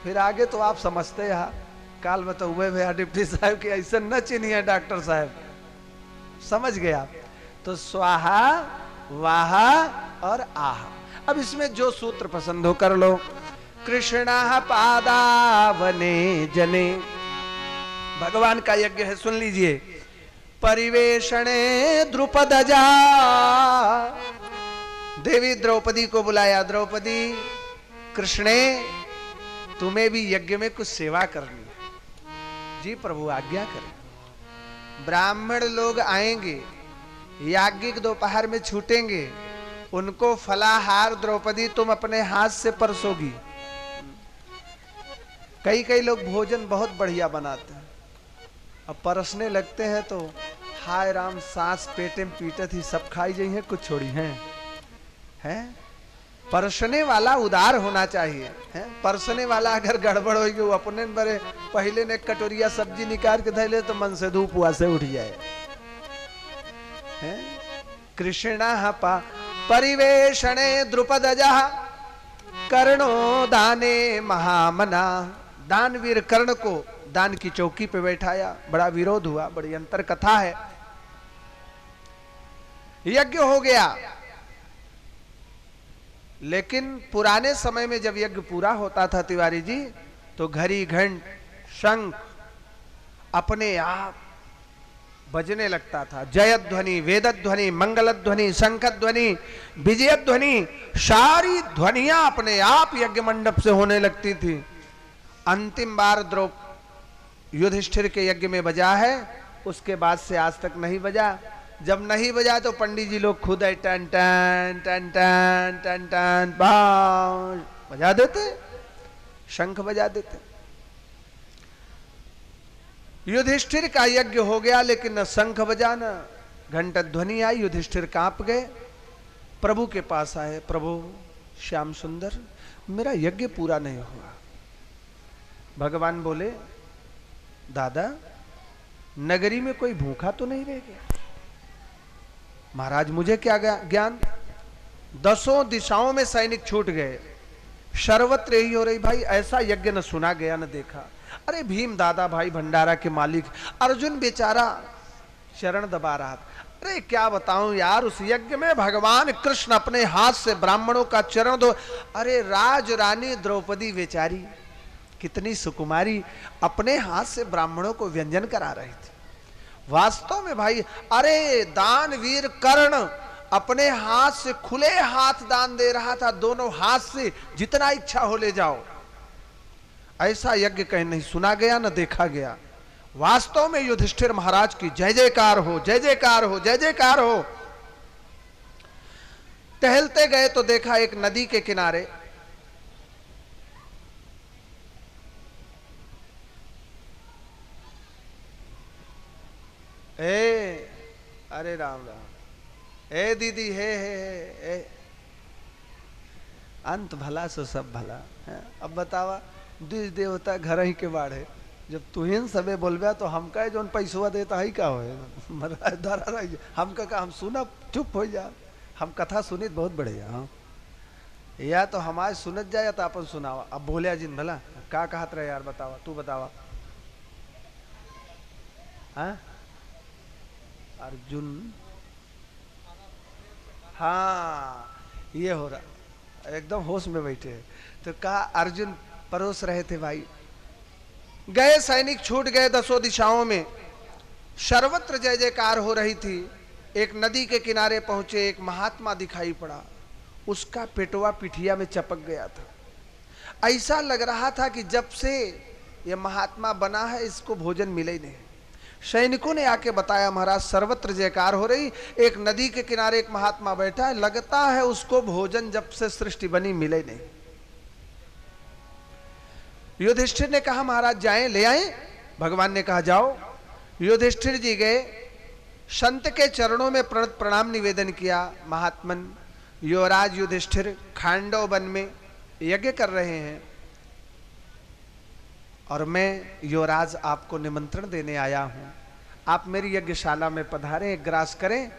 Speaker 1: फिर आगे तो आप समझते हैं, काल में तो हुए भैया डिप्टी साहब की ऐसे न चिन्हिए डॉक्टर साहब, समझ गया। तो स्वाहा वाहा और आहा। अब इसमें जो सूत्र पसंद हो कर लो। कृष्णा पादावने जने, भगवान का यज्ञ है, सुन लीजिए। परिवेशणे द्रुपदजा, देवी द्रौपदी को बुलाया। द्रौपदी, कृष्णे तुम्हें भी यज्ञ में कुछ सेवा करनी है। जी प्रभु आज्ञा करें। ब्राह्मण लोग आएंगे, याज्ञिक दोपहर में छूटेंगे, उनको फलाहार द्रौपदी तुम अपने हाथ से परसोगी। कई कई लोग भोजन बहुत बढ़िया बनाते हैं, अब परसने लगते हैं तो हाय राम, सांस पेटे में पीटत ही सब खाई जाइ है, कुछ छोड़ी हैं। परसने वाला उदार होना चाहिए है। परसने वाला अगर गड़बड़ होगी, वो अपने बड़े पहले ने कटोरिया सब्जी निकाल के धैले तो मन से धूप हुआ से उठ जाए। कृष्णा परिवेशणे द्रुपदजा, कर्णो दाने महामना, दानवीर कर्ण को दान की चौकी पे बैठाया। बड़ा विरोध हुआ, बड़ी अंतर कथा है। यज्ञ हो गया, लेकिन पुराने समय में जब यज्ञ पूरा होता था तिवारी जी, तो घड़ी घंट शंख अपने आप बजने लगता था। जयध्वनि, वेदध्वनि, मंगलध्वनि, शंखध्वनि, विजयध्वनि, सारी ध्वनियां अपने आप यज्ञ मंडप से होने लगती थी। अंतिम बार युधिष्ठिर के यज्ञ में बजा है, उसके बाद से आज तक नहीं बजा। जब नहीं बजा तो पंडित जी लोग खुद टन टन टन टन टन टन बजा देते, शंख बजा देते। युधिष्ठिर का यज्ञ हो गया, लेकिन न शंख बजा न घंट ध्वनि आई। युधिष्ठिर कांप गए, प्रभु के पास आए। प्रभु श्याम सुंदर, मेरा यज्ञ पूरा नहीं हुआ। भगवान बोले, दादा नगरी में कोई भूखा तो नहीं रह गया? महाराज मुझे क्या ज्ञान, दसों दिशाओं में सैनिक छूट गए, सर्वत्र यही हो रही। भाई ऐसा यज्ञ न सुना गया न देखा। अरे भीम दादा भाई भंडारा के मालिक, अर्जुन बेचारा चरण दबा रहा था। अरे क्या बताऊं यार, उस यज्ञ में भगवान कृष्ण अपने हाथ से ब्राह्मणों का चरण दो। अरे राज रानी द्रौपदी बेचारी कितनी सुकुमारी, अपने हाथ से ब्राह्मणों को व्यंजन करा रही थी। वास्तव में भाई, अरे दानवीर कर्ण अपने हाथ से खुले हाथ दान दे रहा था, दोनों हाथ से, जितना इच्छा हो ले जाओ। ऐसा यज्ञ कहीं नहीं सुना गया न देखा गया। वास्तव में युधिष्ठिर महाराज की जय जयकार हो, जय जयकार हो, जय जयकार हो। टहलते गए तो देखा एक नदी के किनारे अरे राम राम, दीदी हे अंत भला सो सब भला है। अब बतावा, द्विज देवता घर ही के बाढ़े, जब तुहिन सबे बोलबे तो हम कहे जो पैसवा देता है का हो, हम का हम सुना चुप हो जा। हम कथा सुनित बहुत बढ़िया, हाँ या तो हमारे सुनत जाए या तो अपन सुनावा। अब बोलिया जिन भला का कहत रहे यार, बतावा तू बतावा। हाँ अर्जुन, हाँ ये हो रहा, एकदम होश में बैठे। तो कहा अर्जुन परोस रहे थे भाई। गए सैनिक छूट गए दसों दिशाओं में, सर्वत्र जय जयकार हो रही थी। एक नदी के किनारे पहुंचे, एक महात्मा दिखाई पड़ा, उसका पेटवा पिठिया में चपक गया था। ऐसा लग रहा था कि जब से ये महात्मा बना है इसको भोजन मिले ही नहीं। सैनिकों ने आके बताया, महाराज सर्वत्र जयकार हो रही, एक नदी के किनारे एक महात्मा बैठा है, लगता है उसको भोजन जब से सृष्टि बनी मिले नहीं। युधिष्ठिर ने कहा महाराज जाएं, ले आए। भगवान ने कहा जाओ। युधिष्ठिर जी गए, संत के चरणों में प्रणाम निवेदन किया। महात्मन युवराज युधिष्ठिर खांडव वन में यज्ञ कर रहे हैं और मैं युवराज आपको निमंत्रण देने आया हूं, आप मेरी यज्ञशाला में पधारें, एक ग्रास करें।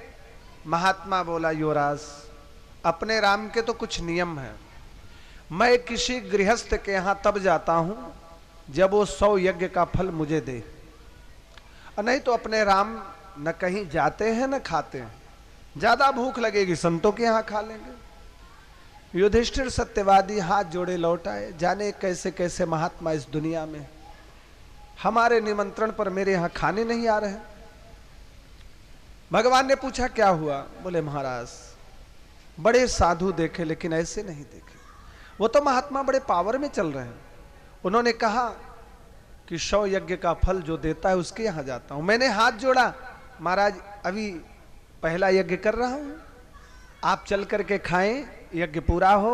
Speaker 1: महात्मा बोला युवराज अपने राम के तो कुछ नियम है, मैं किसी गृहस्थ के यहां तब जाता हूं जब वो 100 यज्ञ का फल मुझे दे, और नहीं तो अपने राम न कहीं जाते हैं न खाते हैं, ज्यादा भूख लगेगी संतों के यहां खा लेंगे। युधिष्ठिर सत्यवादी हाथ जोड़े लौट आए, जाने कैसे कैसे महात्मा इस दुनिया में हमारे निमंत्रण पर मेरे यहां खाने नहीं आ रहे। भगवान ने पूछा क्या हुआ? बोले महाराज बड़े साधु देखे लेकिन ऐसे नहीं देखे, वो तो महात्मा बड़े पावर में चल रहे हैं। उन्होंने कहा कि 100 यज्ञ का फल जो देता है उसके यहां जाता हूं। मैंने हाथ जोड़ा, महाराज अभी पहला यज्ञ कर रहा हूं, आप चल करके खाएं, यज्ञ पूरा हो,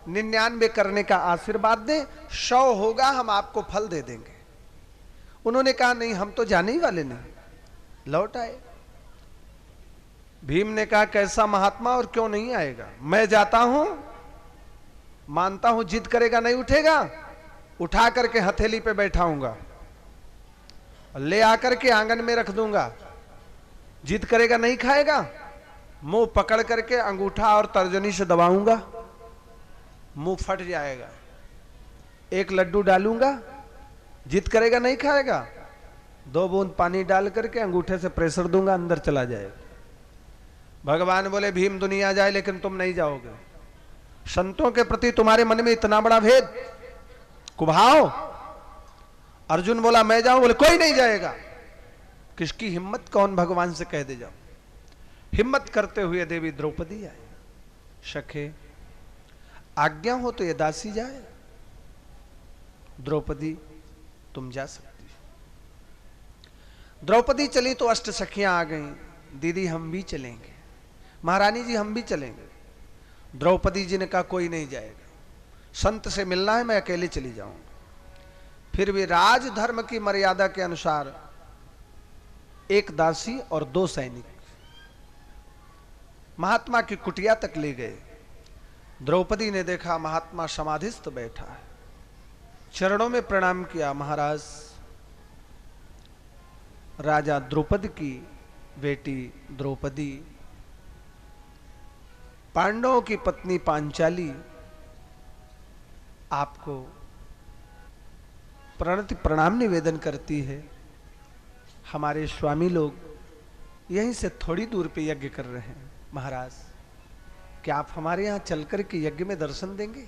Speaker 1: 99 करने का आशीर्वाद दें, 100 होगा हम आपको फल दे देंगे। उन्होंने कहा नहीं हम तो जाने ही वाले नहीं, लौट आए। भीम ने कहा कैसा महात्मा और क्यों नहीं आएगा? मैं जाता हूं, मानता हूं जिद करेगा नहीं उठेगा, उठा करके हथेली पे बैठाऊंगा, ले आकर के आंगन में रख दूंगा, जिद करेगा नहीं खाएगा, मुंह पकड़ करके अंगूठा और तर्जनी से दबाऊंगा, मुंह फट जाएगा, एक लड्डू डालूंगा, जिद करेगा नहीं खाएगा, 2 बूंद पानी डाल करके अंगूठे से प्रेशर दूंगा, अंदर चला जाएगा। भगवान बोले भीम दुनिया जाए लेकिन तुम नहीं जाओगे, संतों के प्रति तुम्हारे मन में इतना बड़ा भेद, कुभाव। अर्जुन बोला मैं जाऊं, बोले कोई नहीं जाएगा। किसकी हिम्मत, कौन भगवान से कह दे जाओ। हिम्मत करते हुए देवी द्रौपदी आए, सखे आज्ञा हो तो ये दासी जाए। द्रौपदी तुम जा सकती हो। द्रौपदी चली तो अष्ट सखियां आ गईं, दीदी हम भी चलेंगे, महारानी जी हम भी चलेंगे। द्रौपदी जी ने कहा कोई नहीं जाएगा, संत से मिलना है, मैं अकेले चली जाऊंगा। फिर भी राजधर्म की मर्यादा के अनुसार एक दासी और 2 सैनिक महात्मा की कुटिया तक ले गए। द्रौपदी ने देखा महात्मा समाधिस्थ बैठा है, चरणों में प्रणाम किया। महाराज राजा द्रुपद की बेटी द्रौपदी, पांडवों की पत्नी पांचाली आपको प्रणति प्रणाम निवेदन करती है। हमारे स्वामी लोग यहीं से थोड़ी दूर पे यज्ञ कर रहे हैं, महाराज क्या आप हमारे यहां चलकर के यज्ञ में दर्शन देंगे,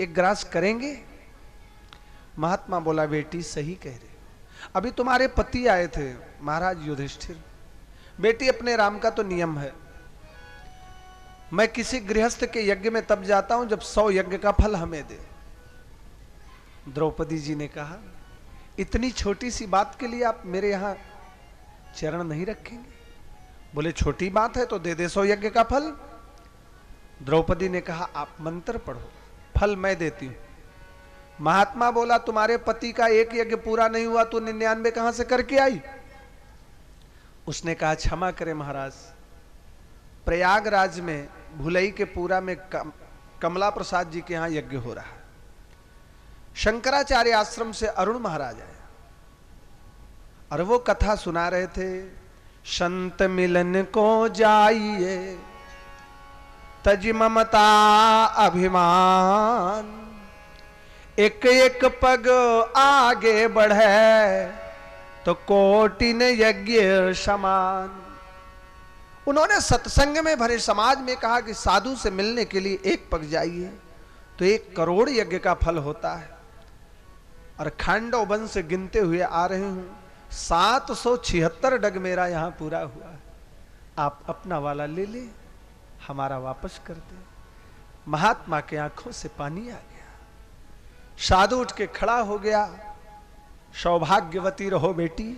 Speaker 1: एक ग्रास करेंगे? महात्मा बोला बेटी सही कह रहे, अभी तुम्हारे पति आए थे महाराज युधिष्ठिर। बेटी अपने राम का तो नियम है, मैं किसी गृहस्थ के यज्ञ में तब जाता हूं जब 100 यज्ञ का फल हमें दे। द्रौपदी जी ने कहा इतनी छोटी सी बात के लिए आप मेरे यहां चरण नहीं रखेंगे? बोले छोटी बात है तो दे दे 100 यज्ञ का फल। द्रौपदी ने कहा आप मंत्र पढ़ो, फल मैं देती हूं। महात्मा बोला तुम्हारे पति का एक यज्ञ पूरा नहीं हुआ तो 99 कहां से करके आई? उसने कहा क्षमा करें महाराज, प्रयागराज में भुलई के पूरा में कमला प्रसाद जी के यहां यज्ञ हो रहा है। शंकराचार्य आश्रम से अरुण महाराज आए और वो कथा सुना रहे थे। संत मिलन को जाइए तज ममता अभिमान, एक एक पग आगे बढ़े तो कोटिन यज्ञ समान। उन्होंने सत्संग में भरे समाज में कहा कि साधु से मिलने के लिए एक पग जाइए तो 1 करोड़ यज्ञ का फल होता है। और खांडव वन से गिनते हुए आ रहे हूं 776 डग मेरा यहां पूरा हुआ है, आप अपना वाला ले ले, हमारा वापस कर दे। महात्मा के आंखों से पानी आ गया, साधु उठ के खड़ा हो गया। सौभाग्यवती रहो बेटी,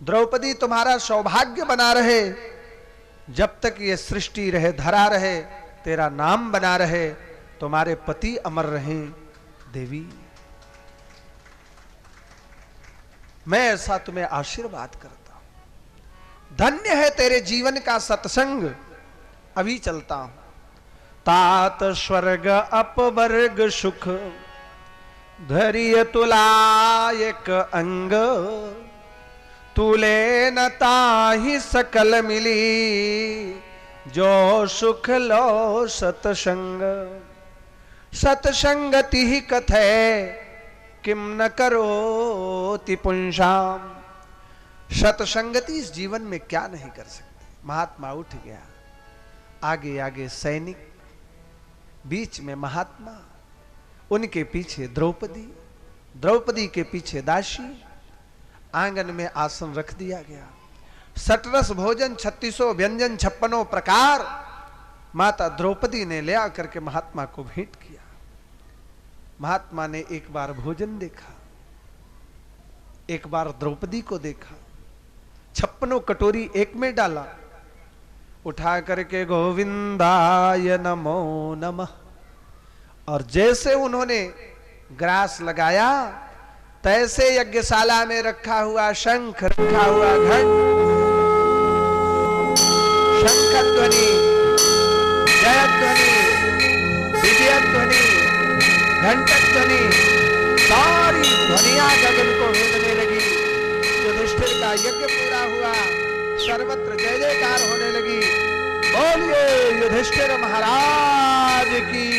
Speaker 1: द्रौपदी तुम्हारा सौभाग्य बना रहे, जब तक ये सृष्टि रहे, धरा रहे, तेरा नाम बना रहे, तुम्हारे पति अमर रहें। देवी मैं ऐसा तुम्हें आशीर्वाद करता हूं। धन्य है तेरे जीवन का सत्संग। अभी चलता हूं। तात स्वर्ग अपवर्ग सुख धैर्य तुलायक अंग तुले न ताहि सकल मिली जो सुख लो सतसंग। सतसंगति ही कथय किम न करोति पुंसाम। सतसंगति इस जीवन में क्या नहीं कर सकती। महात्मा उठ गया। आगे आगे सैनिक, बीच में महात्मा, उनके पीछे द्रौपदी, द्रौपदी के पीछे दासी। आंगन में आसन रख दिया गया। सटरस भोजन 3600 व्यंजन 56 प्रकार माता द्रौपदी ने ले आकर के महात्मा को भेंट किया। महात्मा ने एक बार भोजन देखा, एक बार द्रौपदी को देखा। 56 कटोरी एक में डाला, उठा करके गोविंदाय नमो नमः। और जैसे उन्होंने ग्रास लगाया, तैसे यज्ञशाला में रखा हुआ शंख, रखा हुआ घंट, शंख ध्वनि, जयध्वनि, विजय ध्वनि, घंट ध्वनि, सारी ध्वनिया गगन को भेदने लगी। युधिष्ठिर का यज्ञ पूरा हुआ, सर्वत्र जय जयकार होने लगी। बोलिए युधिष्ठिर महाराज की,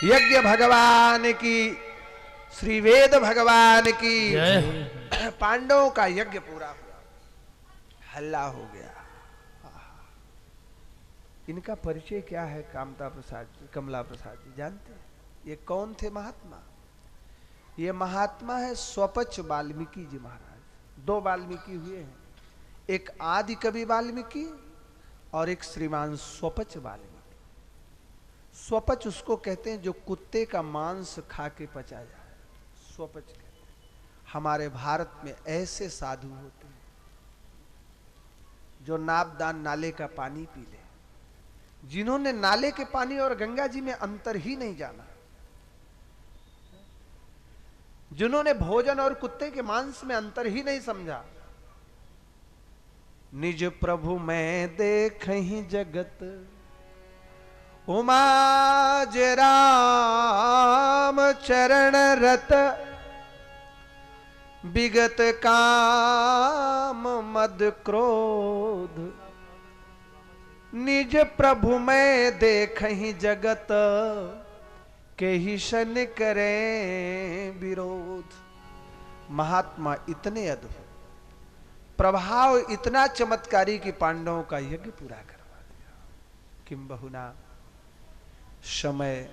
Speaker 1: यज्ञ भगवान की, श्री वेद भगवान की। पांडवों का यज्ञ पूरा हुआ, हल्ला हो गया। इनका परिचय क्या है? कामता प्रसाद जी, कमला प्रसाद जी जानते हैं ये कौन थे महात्मा? ये महात्मा है स्वपच वाल्मीकि जी महाराज। 2 वाल्मीकि हुए हैं, एक आदि कवि वाल्मीकि और एक श्रीमान स्वपच वाल्मीकि। स्वपच उसको कहते हैं जो कुत्ते का मांस खा के पचा जाए, स्वपच कहते हैं। हमारे भारत में ऐसे साधु होते हैं जो नाबदान नाले का पानी पी ले, जिन्होंने नाले के पानी और गंगा जी में अंतर ही नहीं जाना, जिन्होंने भोजन और कुत्ते के मांस में अंतर ही नहीं समझा। निज प्रभु मैं देखहि जगत उमाज राम चरण रत विगत काम मद क्रोध। निज प्रभु मैं देखहि जगत के ही शन करें विरोध। महात्मा इतने अद्भुत, प्रभाव इतना चमत्कारी कि पांडवों का यज्ञ पूरा करवा दिया। किम बहुना समय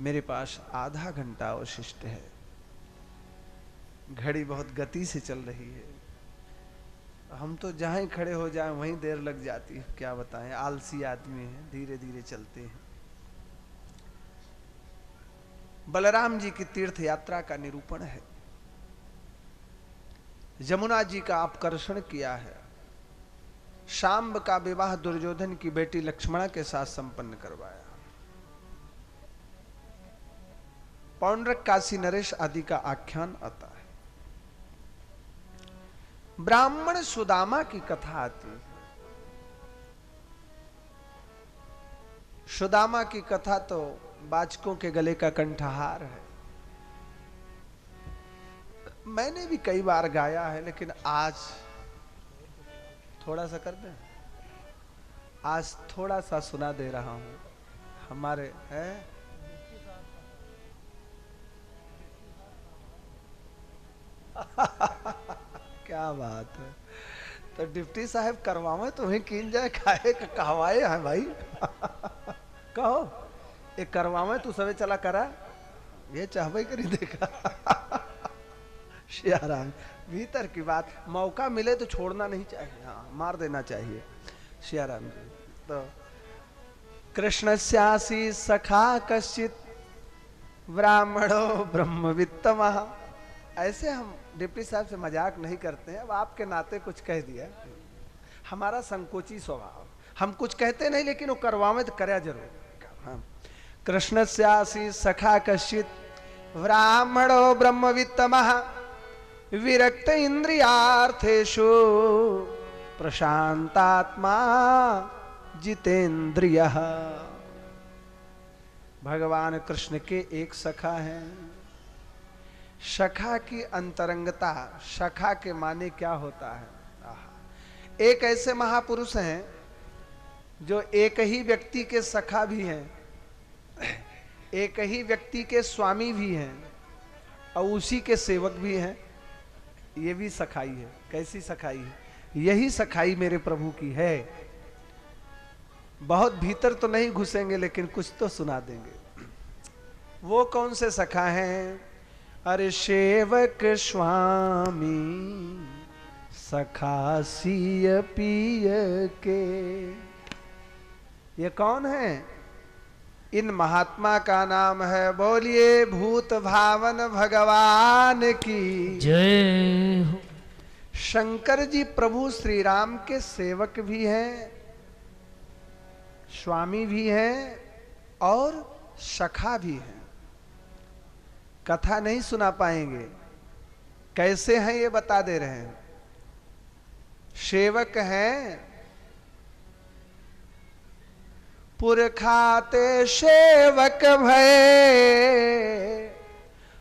Speaker 1: मेरे पास आधा घंटा अवशिष्ट है। घड़ी बहुत गति से चल रही है। हम तो जहां ही खड़े हो जाएं वहीं देर लग जाती है। क्या बताएं, आलसी आदमी है, धीरे धीरे चलते हैं। बलराम जी की तीर्थ यात्रा का निरूपण है। यमुना जी का अपकर्षण किया है। शांब का विवाह दुर्योधन की बेटी लक्ष्मणा के साथ संपन्न करवाया। पौंड्रक, काशी नरेश आदि का आख्यान आता है। ब्राह्मण सुदामा की कथा आती है। सुदामा की कथा तो बाचकों के गले का कंठहार है। मैंने भी कई बार गाया है, लेकिन आज थोड़ा सा कर दें। आज थोड़ा सा सुना दे रहा हूं। हमारे है क्या बात है। तो डिप्टी साहब करवावे तुम्हें कीन जाए खाए कहवाए हैं भाई। कहो एक करवावे तू सवे चला करा, ये चाहबे करी देखा। श्याराम भीतर की बात, मौका मिले तो छोड़ना नहीं चाहिए, हाँ मार देना चाहिए। श्याराम जी तो कृष्णस्यासी सखा कश्चित ब्राह्मणो ब्रह्मवित्तमः। ऐसे हम डिप्टी साहब से मजाक नहीं करते हैं। अब आपके नाते कुछ कह दिया, हमारा संकोची स्वभाव, हम कुछ कहते नहीं, लेकिन वो करवावे तो करया जरूर। हाँ। कृष्णस्यासी सखा कश्चित ब्राह्मणो ब्रह्मवित्तमः विरक्त इंद्रियार्थेषु प्रशांतात्मा जितेंद्रियः। भगवान कृष्ण के एक सखा हैं। सखा की अंतरंगता, सखा के माने क्या होता है? एक ऐसे महापुरुष हैं जो एक ही व्यक्ति के सखा भी हैं, एक ही व्यक्ति के स्वामी भी हैं और उसी के सेवक भी हैं। ये भी सखाई है। कैसी सखाई है? यही सखाई मेरे प्रभु की है। बहुत भीतर तो नहीं घुसेंगे लेकिन कुछ तो सुना देंगे। वो कौन से सखा हैं? अरे सेवक स्वामी सखा सिय पिय के। ये कौन है? इन महात्मा का नाम है, बोलिए भूत भावन भगवान की
Speaker 2: जय हो।
Speaker 1: शंकर जी प्रभु श्री राम के सेवक भी हैं, स्वामी भी हैं और सखा भी हैं। कथा नहीं सुना पाएंगे, कैसे हैं ये बता दे रहे हैं। सेवक हैं, पुरखाते सेवक भय,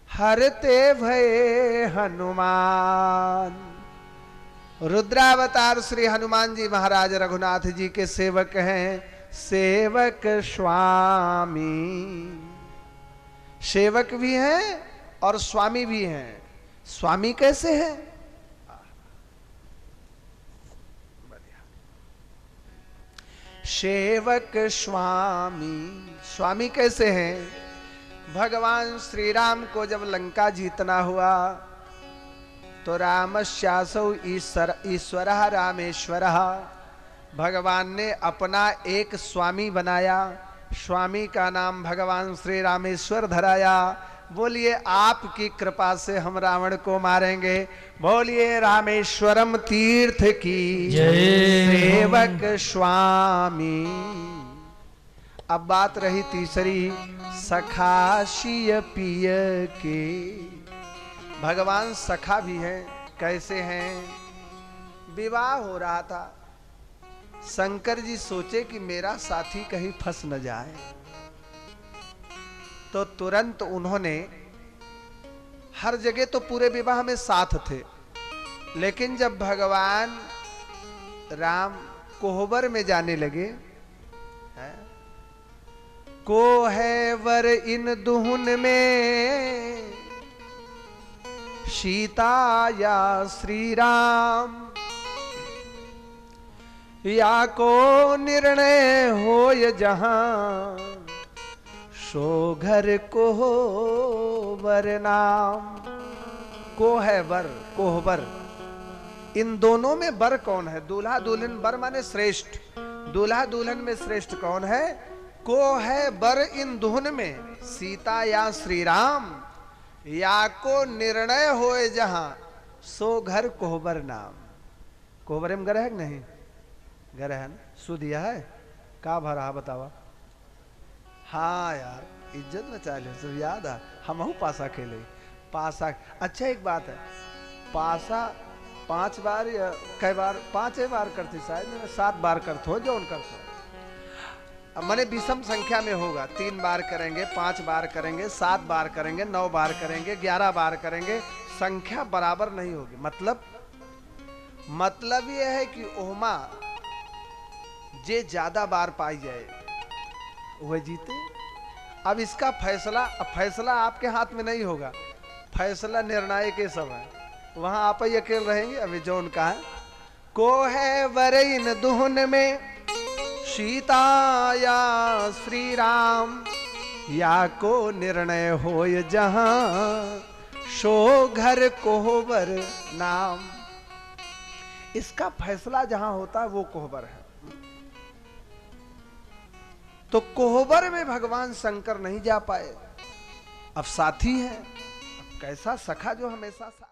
Speaker 1: हरते भय हनुमान। रुद्रावतार श्री हनुमान जी महाराज रघुनाथ जी के सेवक हैं, सेवक स्वामी। सेवक भी हैं और स्वामी भी हैं। स्वामी कैसे हैं? सेवक स्वामी। स्वामी कैसे हैं? भगवान श्री राम को जब लंका जीतना हुआ तो रामस्यासौ ईश्वरः रामेश्वरः, भगवान ने अपना एक स्वामी बनाया। स्वामी का नाम भगवान श्री रामेश्वर धराया। बोलिए आपकी कृपा से हम रावण को मारेंगे। बोलिए रामेश्वरम तीर्थ की
Speaker 2: जय।
Speaker 1: सेवक स्वामी। अब बात रही तीसरी, सखाशिय पिय के। भगवान सखा भी हैं। कैसे हैं? विवाह हो रहा था, शंकर जी सोचे कि मेरा साथी कहीं फंस न जाए, तो तुरंत उन्होंने, हर जगह तो पूरे विवाह में साथ थे, लेकिन जब भगवान राम कोहबर में जाने लगे, को है वर इन दुहुन में सीता या श्री राम, या को निर्णय होय जहां सो घर को वर नाम। को है वर, कोहबर। इन दोनों में वर कौन है? दूल्हा दुल्हन। वर माने श्रेष्ठ। दूल्हा दुल्हन में श्रेष्ठ कौन है? को है वर इन दुहन में सीता या श्री राम, या को निर्णय होए जहां सो घर कोहबर नाम। कोहबर में घर है कि नहीं? घर है ना? सुधिया है का भरा बतावा। हाँ यार, इज्जत बचा ले। सब याद है, हम पासा खेले। पासा अच्छा एक बात है, पासा 5 बार या कई बार, 5 बार करते शायद, 7 बार करते हो जो उनका। अब मैंने विषम संख्या में होगा। 3 बार करेंगे, 5 बार करेंगे, 7 बार करेंगे, 9 बार करेंगे, 11 बार करेंगे, संख्या बराबर नहीं होगी। मतलब यह है कि ओहमा जे ज्यादा बार पाई जाए वह जीते। अब इसका फैसला आपके हाथ में नहीं होगा। फैसला निर्णायक के सब है, वहां आप ही अकेले रहेंगे। अभी जो उनका है, को है वर इन दुहन में सीता या श्री राम, या को निर्णय होय जहां सो घर कोहबर नाम। इसका फैसला जहां होता है वो कोहबर है। तो कोहबर में भगवान शंकर नहीं जा पाए। अब साथी है, अब कैसा सखा जो हमेशा साथ।